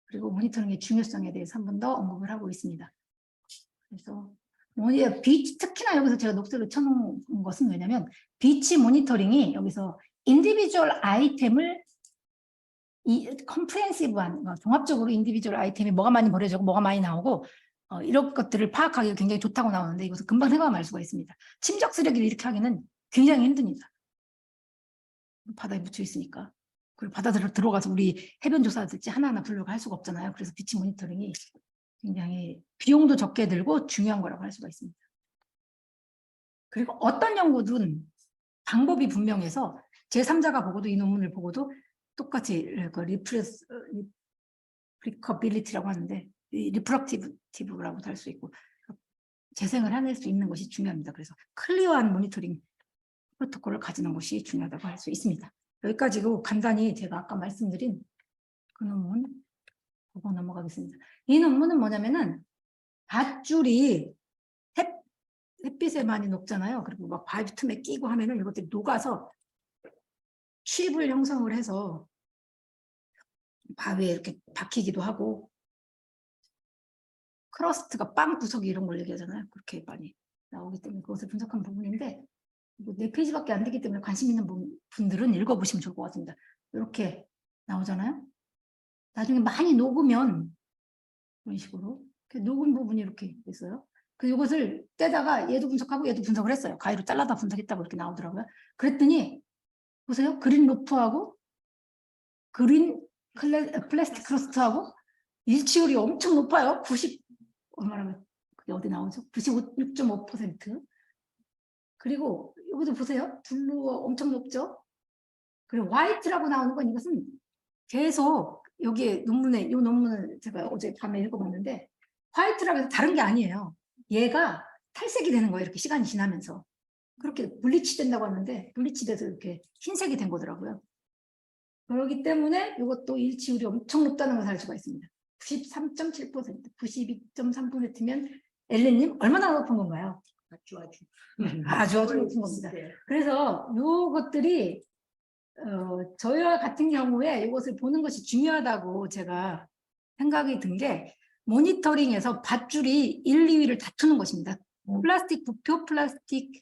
그리고 모니터링의 중요성에 대해서 한 번 더 언급을 하고 있습니다. 그래서 특히나 여기서 제가 녹색을 쳐놓은 것은 왜냐하면 비치 모니터링이 여기서 인디비주얼 아이템을 컴프레hen시브한 종합적으로 인디비주얼 아이템이 뭐가 많이 버려지고 뭐가 많이 나오고 이런 것들을 파악하기가 굉장히 좋다고 나오는데 이것은 금방 생각을 알 수가 있습니다. 침적 쓰레기를 이렇게 하기는 굉장히 힘듭니다. 바다에 묻혀 있으니까. 그리고 바다 들어가서 우리 해변 조사들지 하나하나 분류를 할 수가 없잖아요. 그래서 비치 모니터링이 굉장히 비용도 적게 들고 중요한 거라고 할 수가 있습니다. 그리고 어떤 연구든 방법이 분명해서 제3자가 보고도 이 논문을 보고도 똑같이 리프리커빌리티라고 하는데 리프럭티브라고도 할 수 있고 재생을 해낼 수 있는 것이 중요합니다. 그래서 클리어한 모니터링 프로토콜을 가지는 것이 중요하다고 할 수 있습니다. 여기까지고 간단히 제가 아까 말씀드린 그 논문 보고 넘어가겠습니다. 이 논문은 뭐냐면은 밧줄이 햇빛에 많이 녹잖아요. 그리고 막 바위 틈에 끼고 하면은 이것들이 녹아서 칩을 형성을 해서 바위에 이렇게 박히기도 하고 크러스트가 빵 구석이 이런 걸 얘기하잖아요. 그렇게 많이 나오기 때문에 그것을 분석한 부분인데 뭐 4페이지밖에 안 되기 때문에 관심 있는 분들은 읽어보시면 좋을 것 같습니다. 이렇게 나오잖아요. 나중에 많이 녹으면 이런 식으로 녹은 부분이 이렇게 있어요. 그래서 이것을 떼다가 얘도 분석하고 얘도 분석을 했어요. 가위로 잘라다 분석했다고 이렇게 나오더라고요. 그랬더니 보세요. 그린 로프하고 그린 플라스틱 크러스트하고 일치율이 엄청 높아요. 90 얼마라면 그게 어디 나오죠? 96.5%. 그리고 여기도 보세요. 블루 엄청 높죠? 그리고 화이트라고 나오는 건 이것은 계속 여기에 논문에 이 논문을 제가 어제 밤에 읽어봤는데 화이트라고 해서 다른 게 아니에요. 얘가 탈색이 되는 거예요. 이렇게 시간이 지나면서. 그렇게 블리치 된다고 하는데 블리치 돼서 이렇게 흰색이 된 거더라고요. 그렇기 때문에 이것도 일치율이 엄청 높다는 것을 알 수가 있습니다. 93.7%, 92.3%면 엘리님 얼마나 높은 건가요? 아주 높은 겁니다. 그래서 이것들이 저희와 같은 경우에 이것을 보는 것이 중요하다고 제가 생각이 든 게 모니터링에서 밧줄이 1, 2위를 다투는 것입니다. 플라스틱 부표, 플라스틱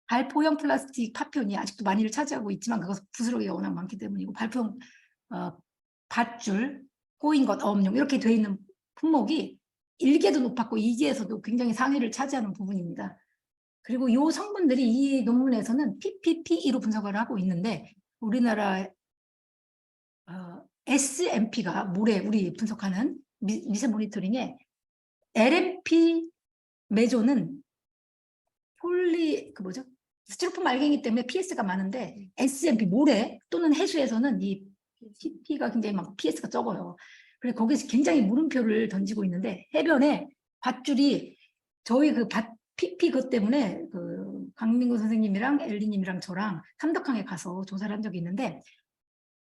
발포형 플라스틱 파편이 아직도 많이를 차지하고 있지만 그것은 부스러기가 워낙 많기 때문이고 발포형 밧줄, 꼬인 것, 어음용 이렇게 되어 있는 품목이 1계도 높았고 2계에서도 굉장히 상위를 차지하는 부분입니다. 그리고 이 성분들이 이 논문에서는 PPPE로 분석을 하고 있는데 우리나라 SMP가 모레 우리 분석하는 미세 모니터링에 LMP 메조는 스티로폼 알갱이 때문에 PS가 많은데 SMP 모래 또는 해수에서는 이 PP가 굉장히 많고 PS가 적어요. 그래서 거기서 굉장히 물음표를 던지고 있는데 해변에 밧줄이 저희 그 PP 그 때문에 그 강민구 선생님이랑 엘리님이랑 저랑 삼덕항에 가서 조사를 한 적이 있는데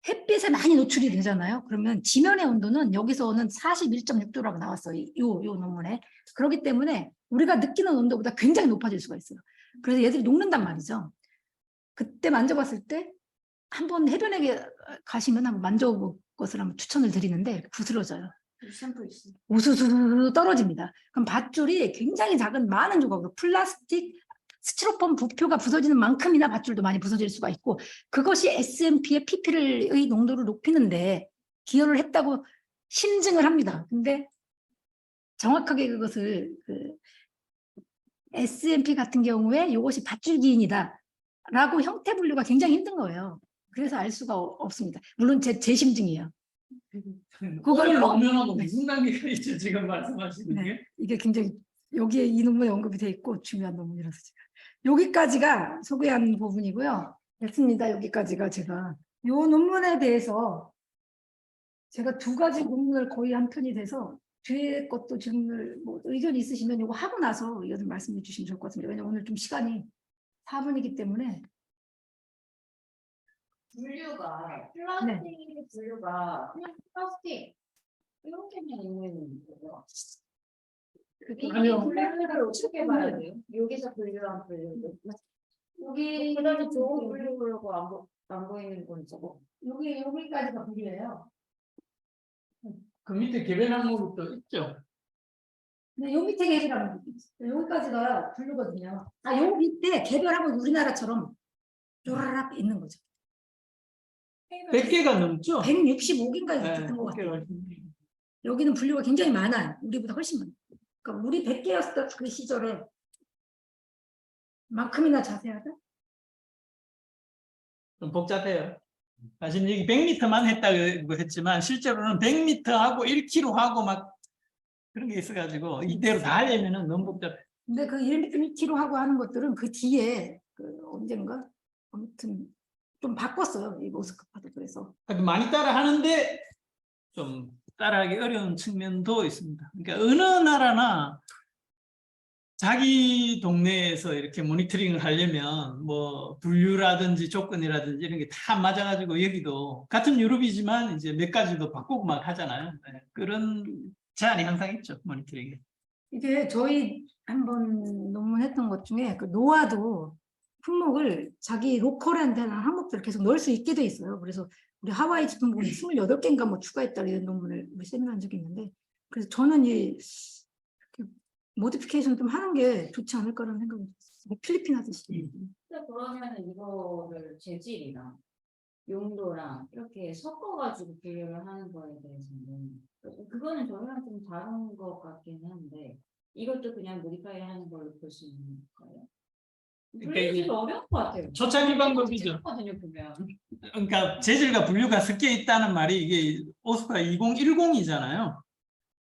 햇빛에 많이 노출이 되잖아요. 그러면 지면의 온도는 여기서는 41.6도라고 나왔어요. 요 논문에. 그렇기 때문에 우리가 느끼는 온도보다 굉장히 높아질 수가 있어요. 그래서 얘들이 녹는단 말이죠. 그때 만져봤을 때 한번 해변에 가시면 한번 만져볼 것을 한번 추천을 드리는데 부스러져요. 우수수 떨어집니다. 그럼 밧줄이 굉장히 작은 많은 조각으로 플라스틱, 스티로폼 부표가 부서지는 만큼이나 밧줄도 많이 부서질 수가 있고 그것이 SMP의 PP의 농도를 높이는데 기여를 했다고 심증을 합니다. 근데 정확하게 그것을 SMP 같은 경우에 이것이 밧줄 기인이다 라고 형태 분류가 굉장히 힘든 거예요. 그래서 알 수가 없습니다. 물론 제 심증이에요. 그걸 논문하고 무슨 관계가 있죠? 지금 말씀하시는 게? 이게 굉장히 여기에 이 논문에 언급이 돼 있고 중요한 논문이라서 제가 여기까지가 소개한 부분이고요. 됐습니다. 여기까지가 제가 이 논문에 대해서 제가 2가지 논문을 거의 한 편이 돼서 뒤에 것도 질문을 뭐 의견 있으시면 이거 하고 나서 의견을 말씀해 주시면 좋을 것 같습니다. 왜냐면 오늘 좀 시간이 4분이기 때문에 분류가 플라스틱 분류가 그냥 플라스틱 이렇게만 있는 거죠. 아니요. 분류를 어떻게 봐야 돼요? 여기서 분류한 분류. 여기 그다음에 좋은 분류라고 안 보이는 건 저거. 여기까지가 분류예요. 그 밑에 개별 항목이 또 있죠. 네, 요 밑에 개별하고 여기까지가 분류거든요. 요 밑에 개별하고 우리나라처럼 쪼라락 있는 거죠. 100개가 넘죠? 165개인가 네, 됐던 것 같아요. 100개가. 여기는 분류가 굉장히 많아요. 우리보다 훨씬 많아요. 그러니까 우리 100개였을 그 시절에 만큼이나 자세하다? 좀 복잡해요. 사실 여기 100m만 했다고 했지만 실제로는 100m하고 1km하고 막 그런 게 있어가지고 이대로 다 하려면은 너무 복잡해. 근데 그 1kg 하고 하는 것들은 그 뒤에 언젠가 아무튼 좀 바꿨어요. 이 모스크바도 그래서. 많이 따라 하는데 좀 따라하기 어려운 측면도 있습니다. 그러니까 어느 나라나 자기 동네에서 이렇게 모니터링을 하려면 뭐 분류라든지 조건이라든지 이런 게 다 맞아가지고 여기도 같은 유럽이지만 이제 몇 가지도 바꾸고 막 하잖아요. 네. 그런 제한이 항상 있죠, 모니터링에. 이게 저희 한번 논문했던 것 중에 그 노아도 품목을 자기 로컬한 데는 항목들을 계속 넣을 수 있게 돼 있어요. 그래서 우리 하와이 제품군에 28개인가 뭐 추가했다 이런 논문을 우리 세미나한 적이 있는데, 그래서 저는 이 모디피케이션 좀 하는 게 좋지 않을까라는 생각이 들었어요. 필리핀 하듯이. 근데 그러면은 이거를 재질이랑 용도랑 이렇게 섞어가지고 분류를 하는 거에 대해서는 그거는 저희랑 좀 다른 것 같긴 한데 이것도 그냥 모디파이 하는 걸로 볼 수 있는 거예요? 그러니까 이게 분류가 어려운 것 같아요. 초창기 방법이죠. 재밌거든요, 보면. 그러니까 재질과 분류가 섞여 있다는 말이 이게 오스카 2010이잖아요.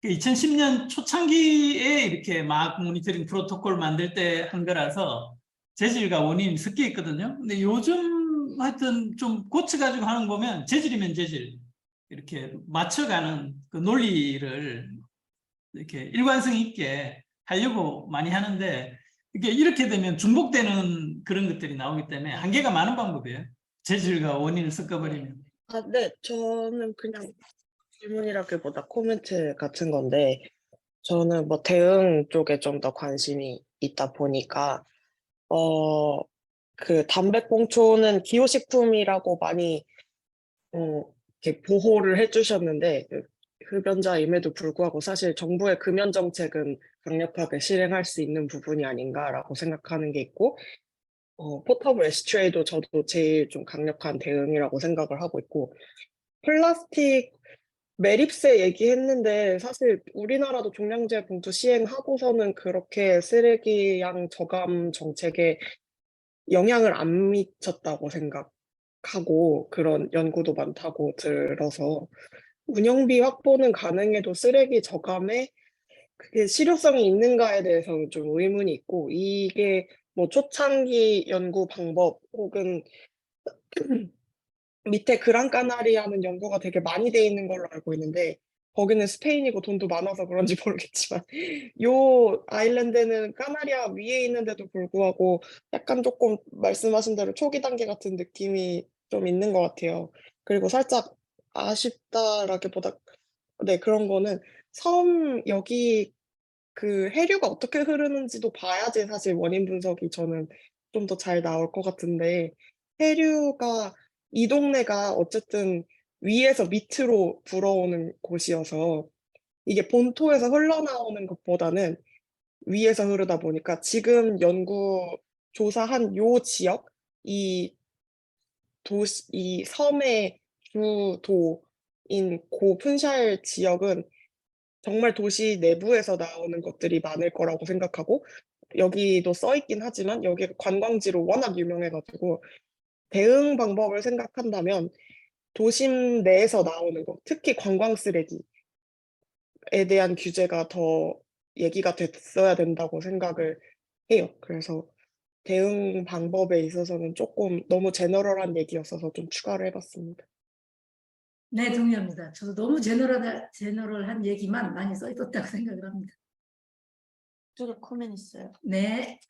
2010년 초창기에 이렇게 막 모니터링 프로토콜 만들 때 한 거라서 재질과 원인이 섞여 있거든요. 근데 요즘 하여튼 좀 고쳐가지고 하는 거 보면 재질이면 재질 이렇게 맞춰가는 그 논리를 이렇게 일관성 있게 하려고 많이 하는데, 이게 이렇게 되면 중복되는 그런 것들이 나오기 때문에 한계가 많은 방법이에요. 재질과 원인을 섞어버리면. 아, 네. 저는 그냥 질문이라기보다 코멘트 같은 건데, 저는 뭐 대응 쪽에 좀 더 관심이 있다 보니까, 그 담배꽁초는 기호식품이라고 많이, 이렇게 보호를 해주셨는데, 그 흡연자임에도 불구하고 사실 정부의 금연 정책은 강력하게 실행할 수 있는 부분이 아닌가라고 생각하는 게 있고, 포터블 애시트레이도 저도 제일 좀 강력한 대응이라고 생각을 하고 있고, 플라스틱 매립세 얘기했는데 사실 우리나라도 종량제 봉투 시행하고서는 그렇게 쓰레기양 저감 정책에 영향을 안 미쳤다고 생각하고 그런 연구도 많다고 들어서 운영비 확보는 가능해도 쓰레기 저감에 그게 실효성이 있는가에 대해서는 좀 의문이 있고, 이게 뭐 초창기 연구 방법 혹은 밑에 그랑까나리아는 연구가 되게 많이 돼 있는 걸로 알고 있는데 거기는 스페인이고 돈도 많아서 그런지 모르겠지만 요 아일랜드는 까나리아 위에 있는데도 불구하고 약간 조금 말씀하신 대로 초기 단계 같은 느낌이 좀 있는 것 같아요. 그리고 살짝 아쉽다라기보다 네, 그런 거는 섬 여기 그 해류가 어떻게 흐르는지도 봐야지 사실 원인 분석이 저는 좀 더 잘 나올 것 같은데, 해류가 이 동네가 어쨌든 위에서 밑으로 불어오는 곳이어서 이게 본토에서 흘러나오는 것보다는 위에서 흐르다 보니까 지금 연구 조사한 요 지역, 이 도시, 이 섬의 주도인 고 푼샬 지역은 정말 도시 내부에서 나오는 것들이 많을 거라고 생각하고, 여기도 써 있긴 하지만 여기가 관광지로 워낙 유명해가지고 대응 방법을 생각한다면 도심 내에서 나오는 거, 특히 관광 쓰레기에 대한 규제가 더 얘기가 됐어야 된다고 생각을 해요. 그래서 대응 방법에 있어서는 조금 너무 제너럴한 얘기였어서 좀 추가를 해봤습니다. 네, 동의합니다. 저도 너무 제너럴한 얘기만 많이 써 있었다고 생각을 합니다. 저도 코멘 있어요. 네,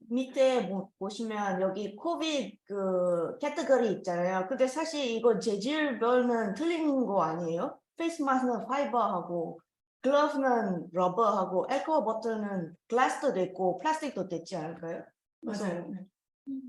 밑에 보시면 여기 코비드 그 캐테고리 있잖아요. 근데 사실 이거 재질별은 틀린 거 아니에요? 페이스 마스크는 파이버하고 글러브는 러버하고 알코올 버틀은 글라스도 됐고 플라스틱도 됐지 않을까요? 그래서 맞아요. 네.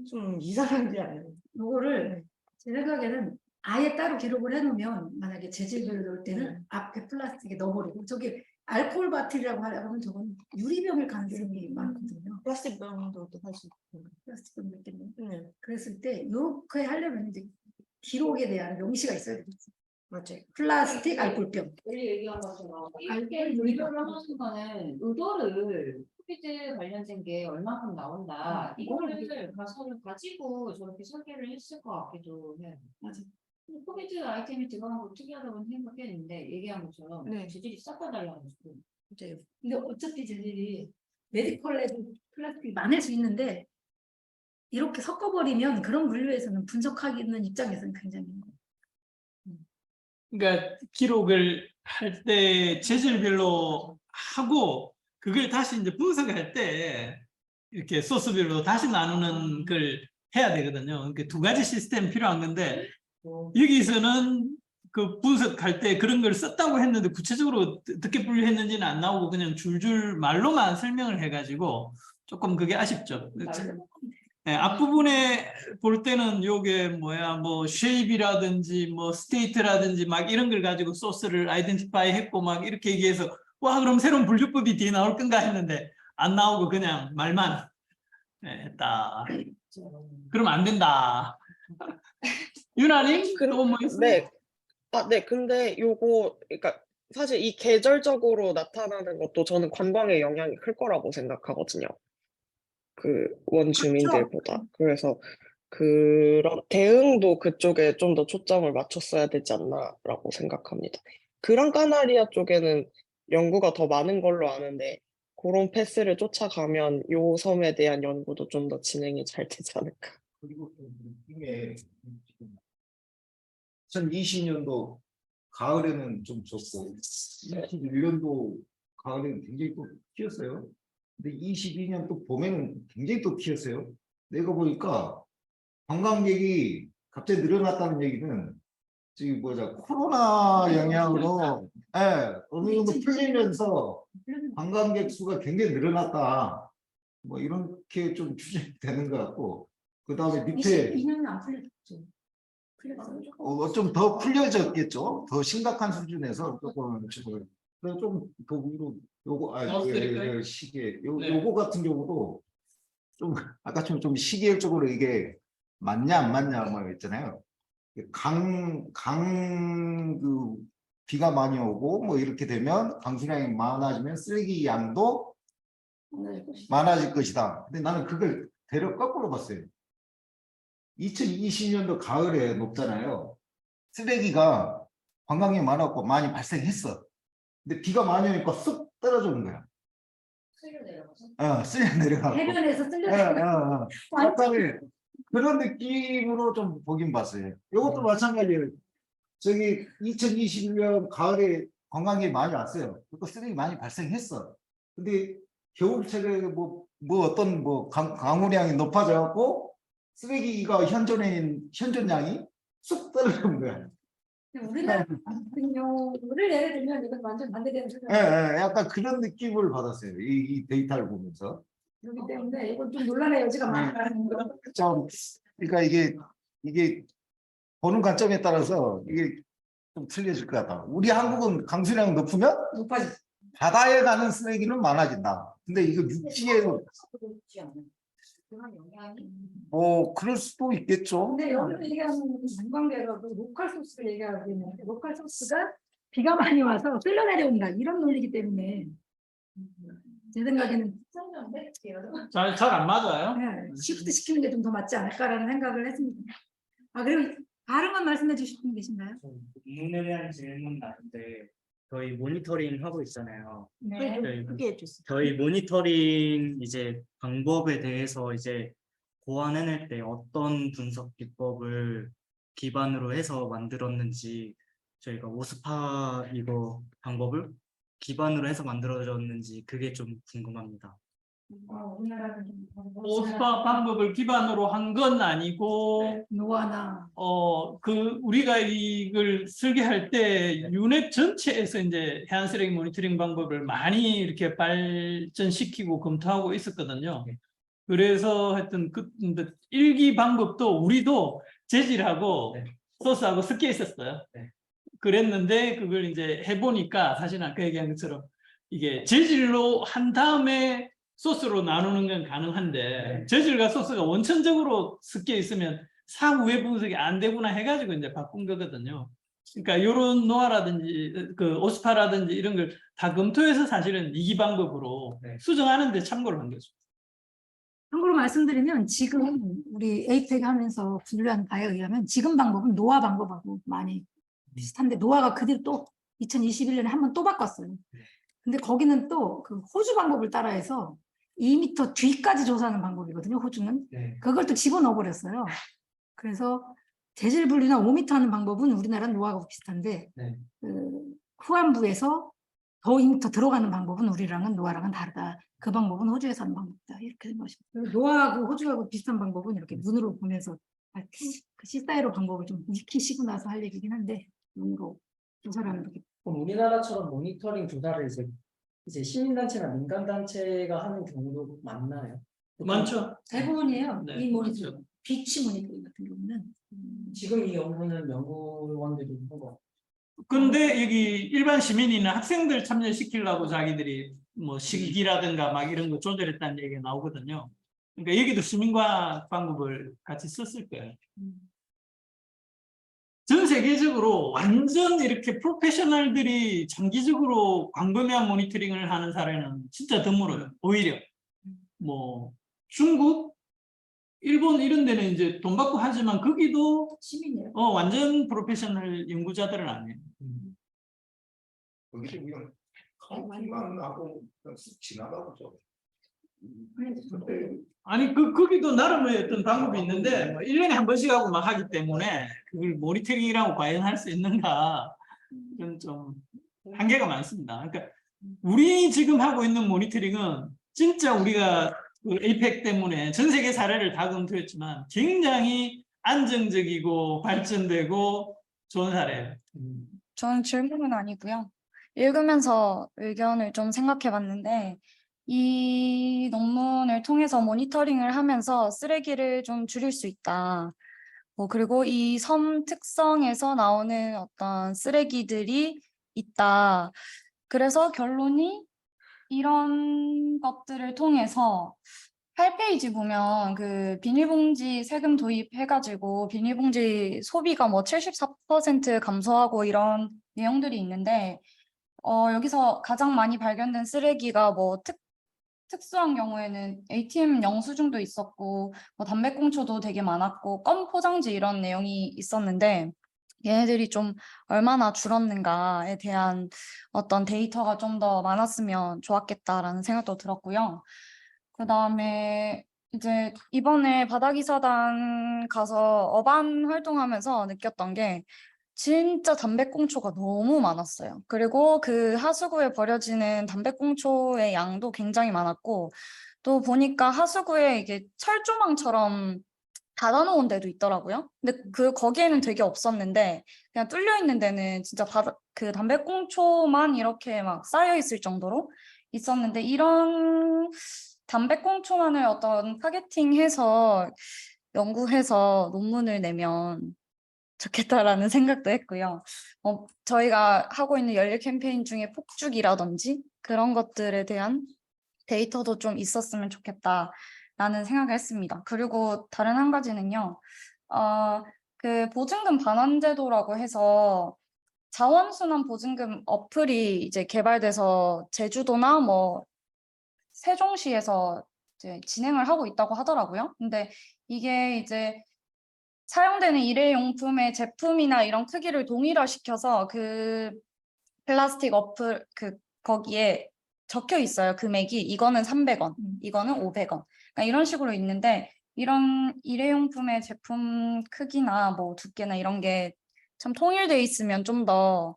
좀 이상한지 않아요? 요거를 제 생각에는 아예 따로 기록을 해놓으면 만약에 재질별로 넣을 때는 앞에 플라스틱에 넣어버리고, 저기 알코올 바틀이라고 하면 저건 유리병일 가능성이 많거든요. 플라스틱 병도 할 수 있고. 플라스틱 병 있겠네. 네, 그랬을 때 이렇게 하려면 이제 기록에 대한 명시가 있어야 되겠죠. 맞아요. 플라스틱 알코올병. 우리 얘기한 것처럼 이렇게 알코올 분류를 하는 거는 의도를 코비드 관련된 게 얼마큼 나온다 이거를 가지고 저렇게 설계를 했을 것 같기도 해요. 맞아. 코비드 아이템이 들어간 거 특이하다고 생각했는데 얘기한 것처럼 네. 재질이 싹 다 달라가지고 맞아요. 근데 어차피 재질이 메디컬에도 플라스틱이 많을 수 있는데 이렇게 섞어버리면 그런 분류에서는 분석하기는 입장에서는 굉장히 그러니까 기록을 할 때 재질별로 하고 그걸 다시 이제 분석할 때 이렇게 소스별로 다시 나누는 걸 해야 되거든요. 그러니까 두 가지 시스템이 필요한 건데 여기서는 그 분석할 때 그런 걸 썼다고 했는데 구체적으로 어떻게 분류했는지는 안 나오고 그냥 줄줄 말로만 설명을 해가지고 조금 그게 아쉽죠. 앞부분에 볼 때는 요게 뭐야, 뭐 쉐입이라든지 뭐 스테이트라든지 막 이런 걸 가지고 소스를 아이덴티파이 했고 막 이렇게 얘기해서 와, 그럼 새로운 분류법이 뒤에 나올 건가 했는데 안 나오고 그냥 말만 했다. 그러면 안 된다. 유나님 또 뭐 있어요? 네. 네. 근데 요거 그러니까 사실 이 계절적으로 나타나는 것도 저는 관광의 영향이 클 거라고 생각하거든요. 그 원주민들보다. 그래서 그런 대응도 그쪽에 좀 더 초점을 맞췄어야 되지 않나라고 생각합니다. 그란 까나리아 쪽에는 연구가 더 많은 걸로 아는데 그런 패스를 쫓아가면 요 섬에 대한 연구도 좀 더 진행이 잘 되지 않을까. 그리고 또 이게 지금 2020년도 가을에는 좀 좋고 21년도 가을에는 굉장히 또 튀었어요. 근데 22년 또 봄에는 굉장히 또 튀었어요. 내가 보니까 관광객이 갑자기 늘어났다는 얘기는 지금 뭐자 코로나 영향으로 어느 정도 풀리면서 관광객 수가 굉장히 늘어났다. 뭐 이렇게 좀 추정이 되는 것 같고 그 다음에 밑에 22년은 안 풀렸죠. 풀렸어요. 좀 더 풀려졌겠죠. 더 심각한 수준에서 조금 좀더 위로 요거 드릴까요? 시계 네. 요거 같은 경우도 좀 아까처럼 좀 시계열적으로 이게 맞냐 안 맞냐 뭐 있잖아요. 그 비가 많이 오고 뭐 이렇게 되면 강수량이 많아지면 쓰레기 양도 많아질 것이다. 근데 나는 그걸 대략 거꾸로 봤어요. 2020년도 가을에 높잖아요. 쓰레기가 관광객이 많았고 많이 발생했어. 근데 비가 많이 오니까 쑥 떨어지는 거야. 쓸려 내려가서. 쓸려 내려가고. 해변에서 쓸려 약간의 그런 느낌으로 좀 보긴 봤어요. 이것도 마찬가지예요. 저기 2021년 가을에 관광객이 많이 왔어요. 그리고 쓰레기 많이 발생했어. 근데 겨울철에 어떤 강우량이 높아져 갖고 쓰레기가 현존량이 쑥 떨어지는 거야. 우리나라 같은 경우를 예를 들면 이건 완전 반대되는 예, 소리예요. 약간 그런 느낌을 받았어요. 이 데이터를 보면서. 그렇기 때문에 이건 좀 논란의 여지가 많다는 거. 좀 그러니까 이게 보는 관점에 따라서 이게 좀 틀려질 것 같다. 우리 한국은 강수량이 높으면 높아지. 바다에 가는 쓰레기는 많아진다. 근데 이거 육지에 그렇지 않아요. 그런 영향이 그럴 수도 있겠죠. 근데 여기서 얘기하는 관광객하고 로컬 소스를 얘기하고 있는데 로컬 소스가 비가 많이 와서 쓸려 내려온다 이런 논리이기 때문에 제 생각에는 잘 안 맞아요. 시프트 시키는 게 좀 더 맞지 않을까라는 생각을 했습니다. 그리고 다른 건 말씀해 주실 분 계신가요? 논문에 대한 질문 나는데 저희 모니터링 하고 있잖아요. 네. 크게 해주세요. 저희 모니터링 이제 방법에 대해서 이제 고안해낼 때 어떤 분석 기법을 기반으로 해서 만들었는지 저희가 오스파 이거 방법을 기반으로 해서 만들어졌는지 그게 좀 궁금합니다. 우리나라는 오스파 방법을 기반으로 한 건 아니고 노아나 우리가 이걸 설계할 때 유넷 전체에서 이제 해안 쓰레기 모니터링 방법을 많이 이렇게 발전시키고 검토하고 있었거든요. 그래서 하여튼 근데 일기 방법도 우리도 재질하고 소스하고 섞여 있었어요. 그랬는데 그걸 이제 해보니까 사실 아까 얘기한 것처럼 이게 재질로 한 다음에 소스로 나누는 건 가능한데 재질과 소스가 원천적으로 섞여 있으면 사후에 분석이 안 되구나 해가지고 이제 바꾼 거거든요. 그러니까 이런 노아라든지 그 오스파라든지 이런 걸 다 검토해서 사실은 이기 방법으로 수정하는 데 참고를 한 거죠. 참고로 말씀드리면 지금 우리 에이펙 하면서 분류한 바에 의하면 지금 방법은 노아 방법하고 많이 비슷한데 노아가 그대로 또 2021년에 한 번 또 바꿨어요. 근데 거기는 또 그 호주 방법을 따라해서 2m 뒤까지 조사하는 방법이거든요. 호주는. 그걸 또 집어넣어 버렸어요. 그래서 재질 분류나 5m 하는 방법은 우리나라는 노아하고 비슷한데 그 후안부에서 더 2m 들어가는 방법은 우리랑은 노아랑은 다르다. 그 방법은 호주에서 하는 방법이다. 이렇게 생각하시면 노아하고 호주하고 비슷한 방법은 이렇게 눈으로 보면서 그 C사이로 방법을 좀 익히시고 나서 할 얘기긴 한데 눈으로 조사를 하는 게. 그럼 우리나라처럼 모니터링 조사를 이제 시민단체나 민간단체가 하는 경우도 많나요? 많죠. 대부분이에요. 네, 이 모니터링, 그렇죠. 비치 모니터링 같은 경우는 지금 이 연구는 연구원들이 하고 근데 여기 일반 시민이나 학생들 참여시키려고 자기들이 뭐 시기라든가 막 이런 거 조절했다는 얘기가 나오거든요. 그러니까 여기도 시민과학 방법을 같이 썼을 거예요. 전 세계적으로 완전 이렇게 프로페셔널들이 장기적으로 광범위한 모니터링을 하는 사례는 진짜 드물어요. 오히려 뭐 중국, 일본 이런 데는 이제 돈 받고 하지만 거기도 시민이에요. 완전 프로페셔널 연구자들은 아니에요. 거기서 그냥 카운팅만 하고 그냥 쓱 지나가보죠. 아니 거기도 나름의 어떤 방법이 있는데 뭐 1년에 한 번씩 하고 막 하기 때문에 그걸 모니터링이라고 과연 할 수 있는가 이건 좀 한계가 많습니다. 그러니까 우리 지금 하고 있는 모니터링은 진짜 우리가 그 에이펙 때문에 전 세계 사례를 다 검토했지만 굉장히 안정적이고 발전되고 좋은 사례예요. 저는 질문은 아니고요. 읽으면서 의견을 좀 생각해 봤는데, 이 논문을 통해서 모니터링을 하면서 쓰레기를 좀 줄일 수 있다. 그리고 이 섬 특성에서 나오는 어떤 쓰레기들이 있다. 그래서 결론이 이런 것들을 통해서 8페이지 보면 그 비닐봉지 세금 도입해가지고 비닐봉지 소비가 뭐 74% 감소하고 이런 내용들이 있는데, 여기서 가장 많이 발견된 쓰레기가 뭐 특수한 경우에는 ATM 영수증도 있었고, 뭐 담배꽁초도 되게 많았고, 껌 포장지 이런 내용이 있었는데, 얘네들이 좀 얼마나 줄었는가에 대한 어떤 데이터가 좀 더 많았으면 좋았겠다라는 생각도 들었고요. 그 다음에 이제 이번에 바다기사단 가서 어반 활동하면서 느꼈던 게 진짜 담배꽁초가 너무 많았어요. 그리고 그 하수구에 버려지는 담배꽁초의 양도 굉장히 많았고, 또 보니까 하수구에 이게 철조망처럼 닫아놓은 데도 있더라고요. 근데 거기에는 되게 없었는데 그냥 뚫려 있는 데는 진짜 그 담배꽁초만 이렇게 막 쌓여 있을 정도로 있었는데, 이런 담배꽁초만을 어떤 타겟팅해서 연구해서 논문을 내면 좋겠다라는 생각도 했고요. 저희가 하고 있는 연례 캠페인 중에 폭죽이라든지 그런 것들에 대한 데이터도 좀 있었으면 좋겠다라는 생각을 했습니다. 그리고 다른 한 가지는요. 그 보증금 반환제도라고 해서 자원순환 보증금 어플이 이제 개발돼서 제주도나 뭐 세종시에서 이제 진행을 하고 있다고 하더라고요. 근데 이게 이제 사용되는 일회용품의 제품이나 이런 크기를 동일화시켜서 그 플라스틱 어플 거기에 적혀 있어요. 금액이 이거는 300원, 이거는 500원. 그러니까 이런 식으로 있는데, 이런 일회용품의 제품 크기나 뭐 두께나 이런 게 참 통일돼 있으면 좀 더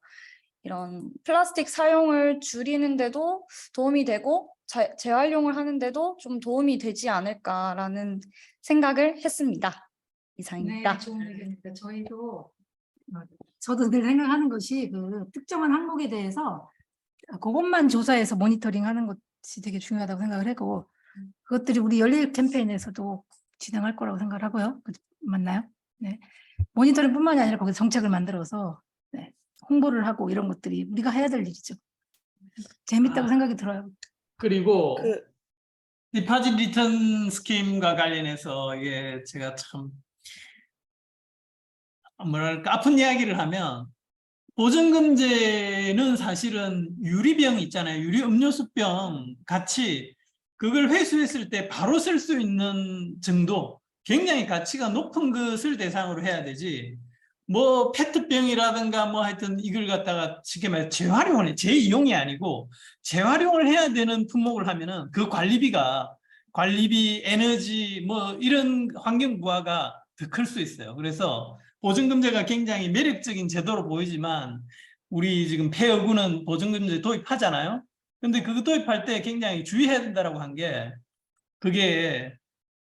이런 플라스틱 사용을 줄이는데도 도움이 되고 재활용을 하는데도 좀 도움이 되지 않을까라는 생각을 했습니다. 이상입니다. 네, 좋은 의견입니다. 저도 늘 생각하는 것이 그 특정한 항목에 대해서 그것만 조사해서 모니터링하는 것이 되게 중요하다고 생각을 하고, 그것들이 우리 연례 캠페인에서도 진행할 거라고 생각을 하고요. 맞나요? 네. 모니터링뿐만이 아니라 거기서 정책을 만들어서 네, 홍보를 하고 이런 것들이 우리가 해야 될 일이죠. 재밌다고 생각이 들어요. 그리고 디파짓 리턴 스킴과 관련해서 이게 제가 참 뭐랄까 아픈 이야기를 하면, 보증금제는 사실은 유리병 있잖아요. 유리 음료수병 같이 그걸 회수했을 때 바로 쓸 수 있는 정도, 굉장히 가치가 높은 것을 대상으로 해야 되지, 뭐 페트병이라든가 뭐 하여튼 이걸 갖다가 쉽게 말해 재활용을 재이용이 아니고 재활용을 해야 되는 품목을 하면은 그 관리비, 에너지 뭐 이런 환경 부하가 더 클 수 있어요. 그래서 보증금제가 굉장히 매력적인 제도로 보이지만, 우리 지금 폐여구는 보증금제 도입하잖아요. 근데 그거 도입할 때 굉장히 주의해야 된다라고 한 게, 그게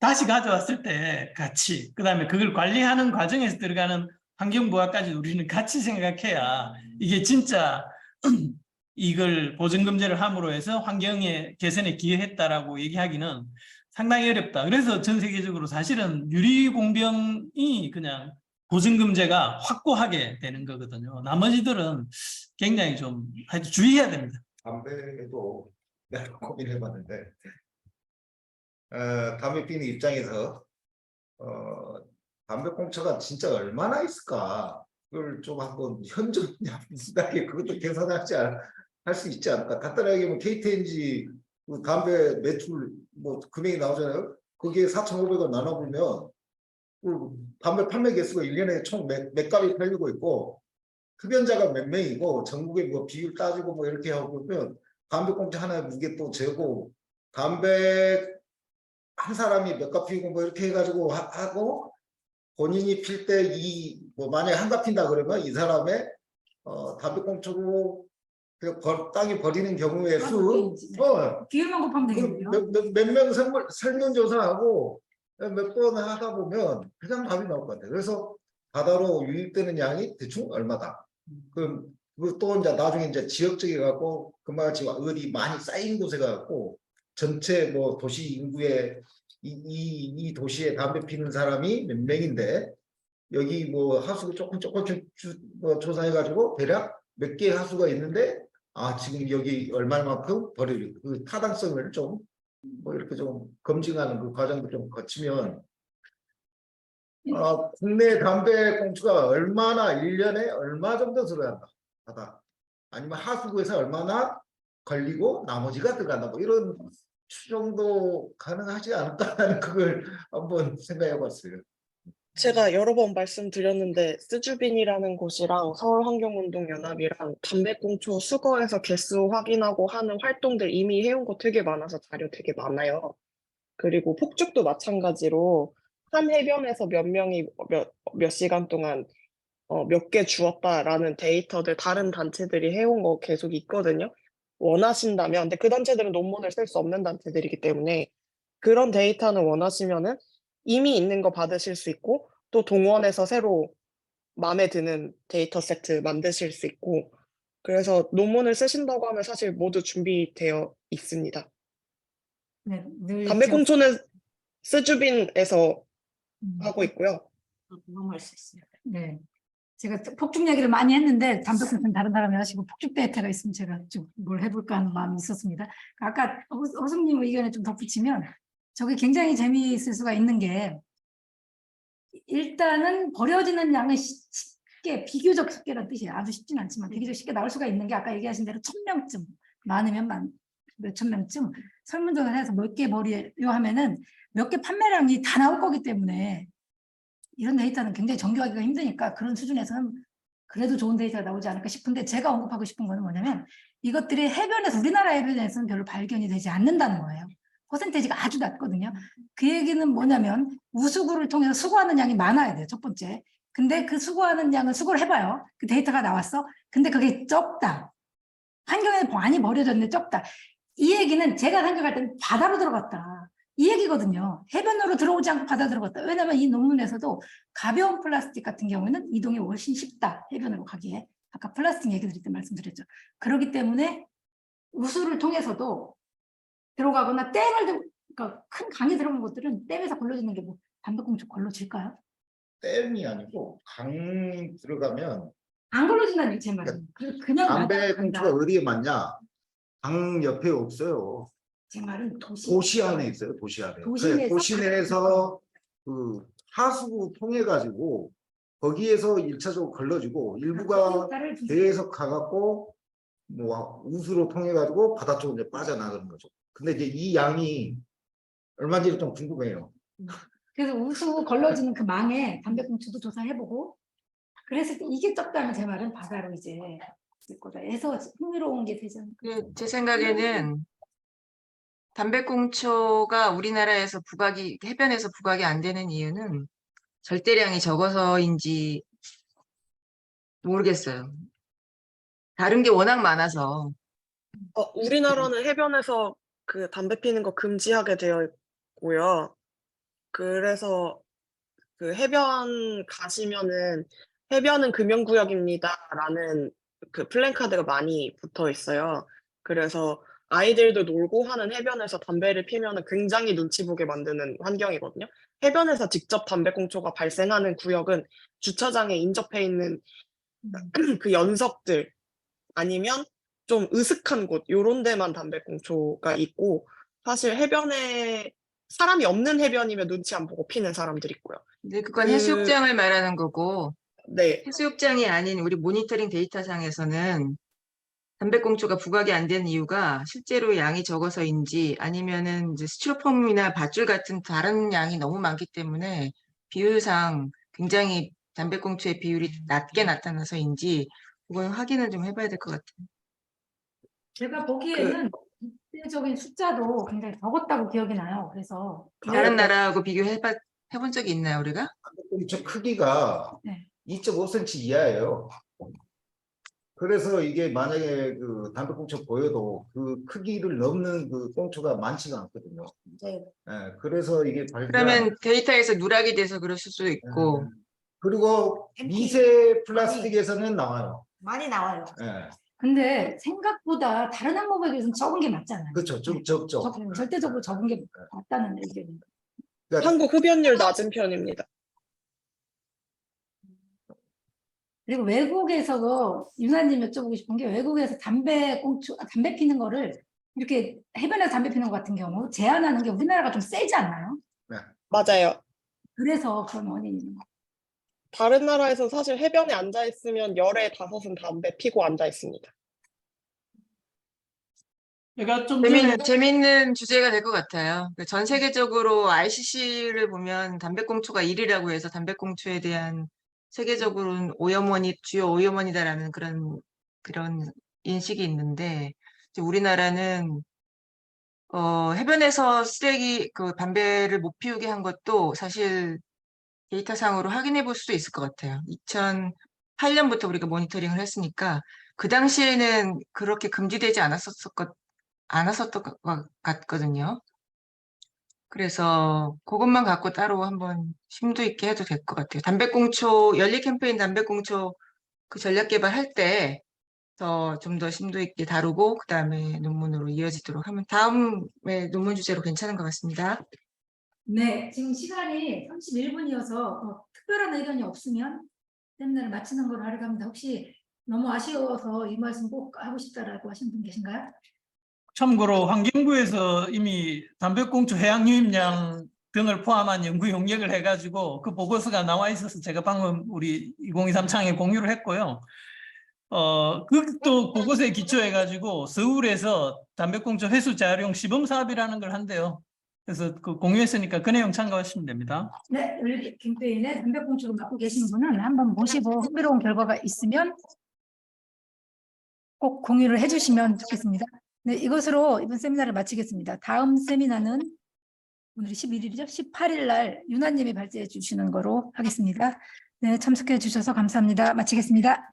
다시 가져왔을 때 가치, 그다음에 그걸 관리하는 과정에서 들어가는 환경부하까지 우리는 같이 생각해야 이게 진짜 이걸 보증금제를 함으로 해서 환경의 개선에 기여했다라고 얘기하기는 상당히 어렵다. 그래서 전 세계적으로 사실은 유리공병이 그냥 보증금제가 확고하게 되는 거거든요. 나머지들은 굉장히 좀 하여튼 주의해야 됩니다. 담배도 내가 고민해봤는데 담배 피는 입장에서 담배 꽁초가 진짜 얼마나 있을까 그걸 좀 한번 현존하게 그것도 할 수 있지 않을까. 간단하게 뭐 KTNG 그 담배 매출 뭐 금액이 나오잖아요. 거기에 4,500원 나눠보면 그 담배 판매 개수가 1년에 총 몇 갑이 팔리고 있고 흡연자가 몇 명이고 전국의 뭐 비율 따지고 뭐 이렇게 하고 보면 담배 꽁초 하나의 무게 또 재고 담배 한 사람이 몇 갑 피우고 뭐 이렇게 해가지고 하고 본인이 필 때 뭐 만약에 한 갑 핀다 그러면 이 사람의 담배 꽁초로 땅에 버리는 경우의 수 비율만 곱하면 되겠네요. 몇 명 설문조사하고 몇 번 하다 보면 그냥 답이 나올 것 같아요. 그래서 바다로 유입되는 양이 대충 얼마다. 그럼 또 이제 나중에 이제 지역적에 갖고 그말같이 어디 많이 쌓인 곳에 갖고 전체 뭐 도시 인구의 이 도시에 담배 피는 사람이 몇 명인데 여기 뭐 하수 조금 조사해가지고 대략 몇 개의 하수가 있는데 지금 여기 얼마만큼 버릴 그 타당성을 좀 뭐 이렇게 좀 검증하는 그 과정도 좀 거치면 국내 담배 꽁초가 얼마나 1년에 얼마 정도 들어간다 하다 아니면 하수구에서 얼마나 걸리고 나머지가 들어간다 뭐 이런 추정도 가능하지 않을까 하는 그걸 한번 생각해 봤어요. 제가 여러 번 말씀드렸는데 스주빈이라는 곳이랑 서울환경운동연합이랑 담배꽁초 수거해서 개수 확인하고 하는 활동들 이미 해온 거 되게 많아서 자료 되게 많아요. 그리고 폭죽도 마찬가지로 한 해변에서 몇 명이 몇 시간 동안 몇 개 주었다라는 데이터들 다른 단체들이 해온 거 계속 있거든요. 원하신다면, 근데 그 단체들은 논문을 쓸 수 없는 단체들이기 때문에 그런 데이터는 원하시면은 이미 있는 거 받으실 수 있고 또 동원해서 새로 마음에 드는 데이터 세트 만드실 수 있고 그래서 논문을 쓰신다고 하면 사실 모두 준비되어 있습니다. 네, 늘 담배꽁초는 스주빈에서 하고 있고요. 경험할 수 있어요. 네. 제가 폭죽 얘기를 많이 했는데 담배꽁초는 다른 사람이 하시고 폭죽 데이터가 있으면 제가 좀 뭘 해볼까 하는 마음이 있었습니다. 아까 허승님 의견에 좀 덧붙이면 저게 굉장히 재미있을 수가 있는 게 일단은 버려지는 양은 쉽게 비교적 쉽게란 뜻이에요. 아주 쉽지는 않지만 비교적 쉽게 나올 수가 있는 게 아까 얘기하신 대로 1,000명쯤 많으면 몇천 명쯤 설문조사를 해서 몇 개 버리려 하면은 몇 개 판매량이 다 나올 거기 때문에 이런 데이터는 굉장히 정교하기가 힘드니까 그런 수준에서는 그래도 좋은 데이터가 나오지 않을까 싶은데 제가 언급하고 싶은 거는 뭐냐면 이것들이 해변에서 우리나라 해변에서는 별로 발견이 되지 않는다는 거예요. 퍼센테이지가 아주 낮거든요. 그 얘기는 뭐냐면 우수구를 통해서 수거하는 양이 많아야 돼요. 첫 번째. 근데 그 수거하는 양을 수거를 해봐요. 그 데이터가 나왔어. 근데 그게 적다. 환경에 많이 버려졌는데 적다. 이 얘기는 제가 생각할 때는 바다로 들어갔다. 이 얘기거든요. 해변으로 들어오지 않고 바다 들어갔다. 왜냐하면 이 논문에서도 가벼운 플라스틱 같은 경우에는 이동이 훨씬 쉽다. 해변으로 가기에. 아까 플라스틱 얘기 드릴 때 말씀드렸죠. 그렇기 때문에 우수를 통해서도 들어가거나 그러니까 큰 강에 들어간 것들은 댐에서 걸러지는 게 뭐 담배꽁초 걸러질까요? 댐이 아니고 강 들어가면 안 걸러진다는 제 말은. 그냥 담배 간다. 꽁초가 어디에 맞냐? 강 옆에 없어요. 제 말은 도시 안에 있어요. 도시 안에. 도시 내에서 그 하수구 통해 가지고 거기에서 1차적으로 걸러지고 일부가 배에서 가갖고 뭐 우수로 통해 가지고 바다 쪽으로 이제 빠져나가는 거죠. 근데 이제 이 양이 얼마인지 좀 궁금해요. 그래서 우수 걸러지는 그 망에 담배꽁초도 조사해보고 그랬을 때 이게 적다면 제 말은 바다로 이제 있을 거다 해서 흥미로운 게 되지 않을까. 제 생각에는 담배꽁초가 우리나라에서 해변에서 부각이 안 되는 이유는 절대량이 적어서인지 모르겠어요. 다른 게 워낙 많아서. 우리나라는 해변에서 그 담배 피는 거 금지하게 되어 있고요. 그래서 그 해변 가시면은 해변은 금연구역입니다라는 그 플랜카드가 많이 붙어 있어요. 그래서 아이들도 놀고 하는 해변에서 담배를 피면은 굉장히 눈치 보게 만드는 환경이거든요. 해변에서 직접 담배꽁초가 발생하는 구역은 주차장에 인접해 있는 그 연석들 아니면 좀 으슥한 곳 요런 데만 담배꽁초가 있고 사실 해변에 사람이 없는 해변이면 눈치 안 보고 피는 사람들이 있고요. 근데 그건 그- 해수욕장을 말하는 거고 네, 해수욕장이 아닌 우리 모니터링 데이터상에서는 담배꽁초가 부각이 안 되는 이유가 실제로 양이 적어서인지 아니면은 이제 스티로폼이나 밧줄 같은 다른 양이 너무 많기 때문에 비율상 굉장히 담배꽁초의 비율이 낮게 나타나서인지 그건 확인을 좀 해봐야 될 것 같아요. 제가 보기에는 대적인 숫자도 굉장히 적었다고 기억이 나요. 그래서 다른 나라하고 해본 적이 있나요, 우리가? 저 크기가 네. 2.5cm 이하예요. 그래서 이게 만약에 그 담배꽁초 보여도 그 크기를 넘는 그 꽁초가 많지가 않거든요. 네. 예, 그래서 이게 그러면 데이터에서 누락이 돼서 그럴 수도 있고 그리고 햄피. 미세 플라스틱에서는 나와요. 많이 나와요. 예, 근데 생각보다 다른 항목에 비해서는 적은 게 맞잖아요. 그렇죠. 좀 적죠. 절대적으로 적은 게 맞다는 의견입니다. 그러니까 한국 흡연율 낮은 편입니다. 그리고 외국에서 유나님 여쭤보고 싶은 게 외국에서 담배 피는 거를 이렇게 해변에서 담배 피는 것 같은 경우 제한하는 게 우리나라가 좀 세지 않나요? 맞아요. 그래서 그런 원인이 있는 거예요. 다른 나라에서 사실 해변에 앉아 있으면 열에 5은 담배 피고 앉아 있습니다. 제가 좀 전에 재밌는 주제가 될 것 같아요. 전 세계적으로 ICC를 보면 담배꽁초가 1위라고 해서 담배꽁초에 대한 세계적으로는 주요 오염원이다라는 그런 인식이 있는데 이제 우리나라는 해변에서 담배를 못 피우게 한 것도 사실 데이터상으로 확인해 볼 수도 있을 것 같아요. 2008년부터 우리가 모니터링을 했으니까 그 당시에는 그렇게 금지되지 않았었던 것 같거든요. 그래서 그것만 갖고 따로 한번 심도 있게 해도 될 것 같아요. 연리 캠페인 담배꽁초 그 전략 개발할 때 좀 더 심도 있게 다루고 그다음에 논문으로 이어지도록 하면 다음에 논문 주제로 괜찮은 것 같습니다. 네, 지금 시간이 31분이어서 특별한 의견이 없으면 세미나를 마치는 걸로 하려고 합니다. 혹시 너무 아쉬워서 이 말씀 꼭 하고 싶다라고 하신 분 계신가요? 참고로 환경부에서 이미 담배꽁초 해양 유입량 등을 포함한 연구 용역을 해가지고 그 보고서가 나와 있어서 제가 방금 우리 2023 창에 공유를 했고요. 그것도 보고서에 기초해가지고 서울에서 담배꽁초 회수 재활용 시범 사업이라는 걸 한대요. 그래서 그 공유했으니까 그 내용 참고하시면 됩니다. 네, 우리 캠페인에 담배꽁초를 맡고 계신 분은 한번 모시고 흥미로운 결과가 있으면 꼭 공유를 해주시면 좋겠습니다. 네, 이것으로 이번 세미나를 마치겠습니다. 다음 세미나는 오늘이 11일이죠? 18일 날 유나님이 발제해 주시는 거로 하겠습니다. 네, 참석해 주셔서 감사합니다. 마치겠습니다.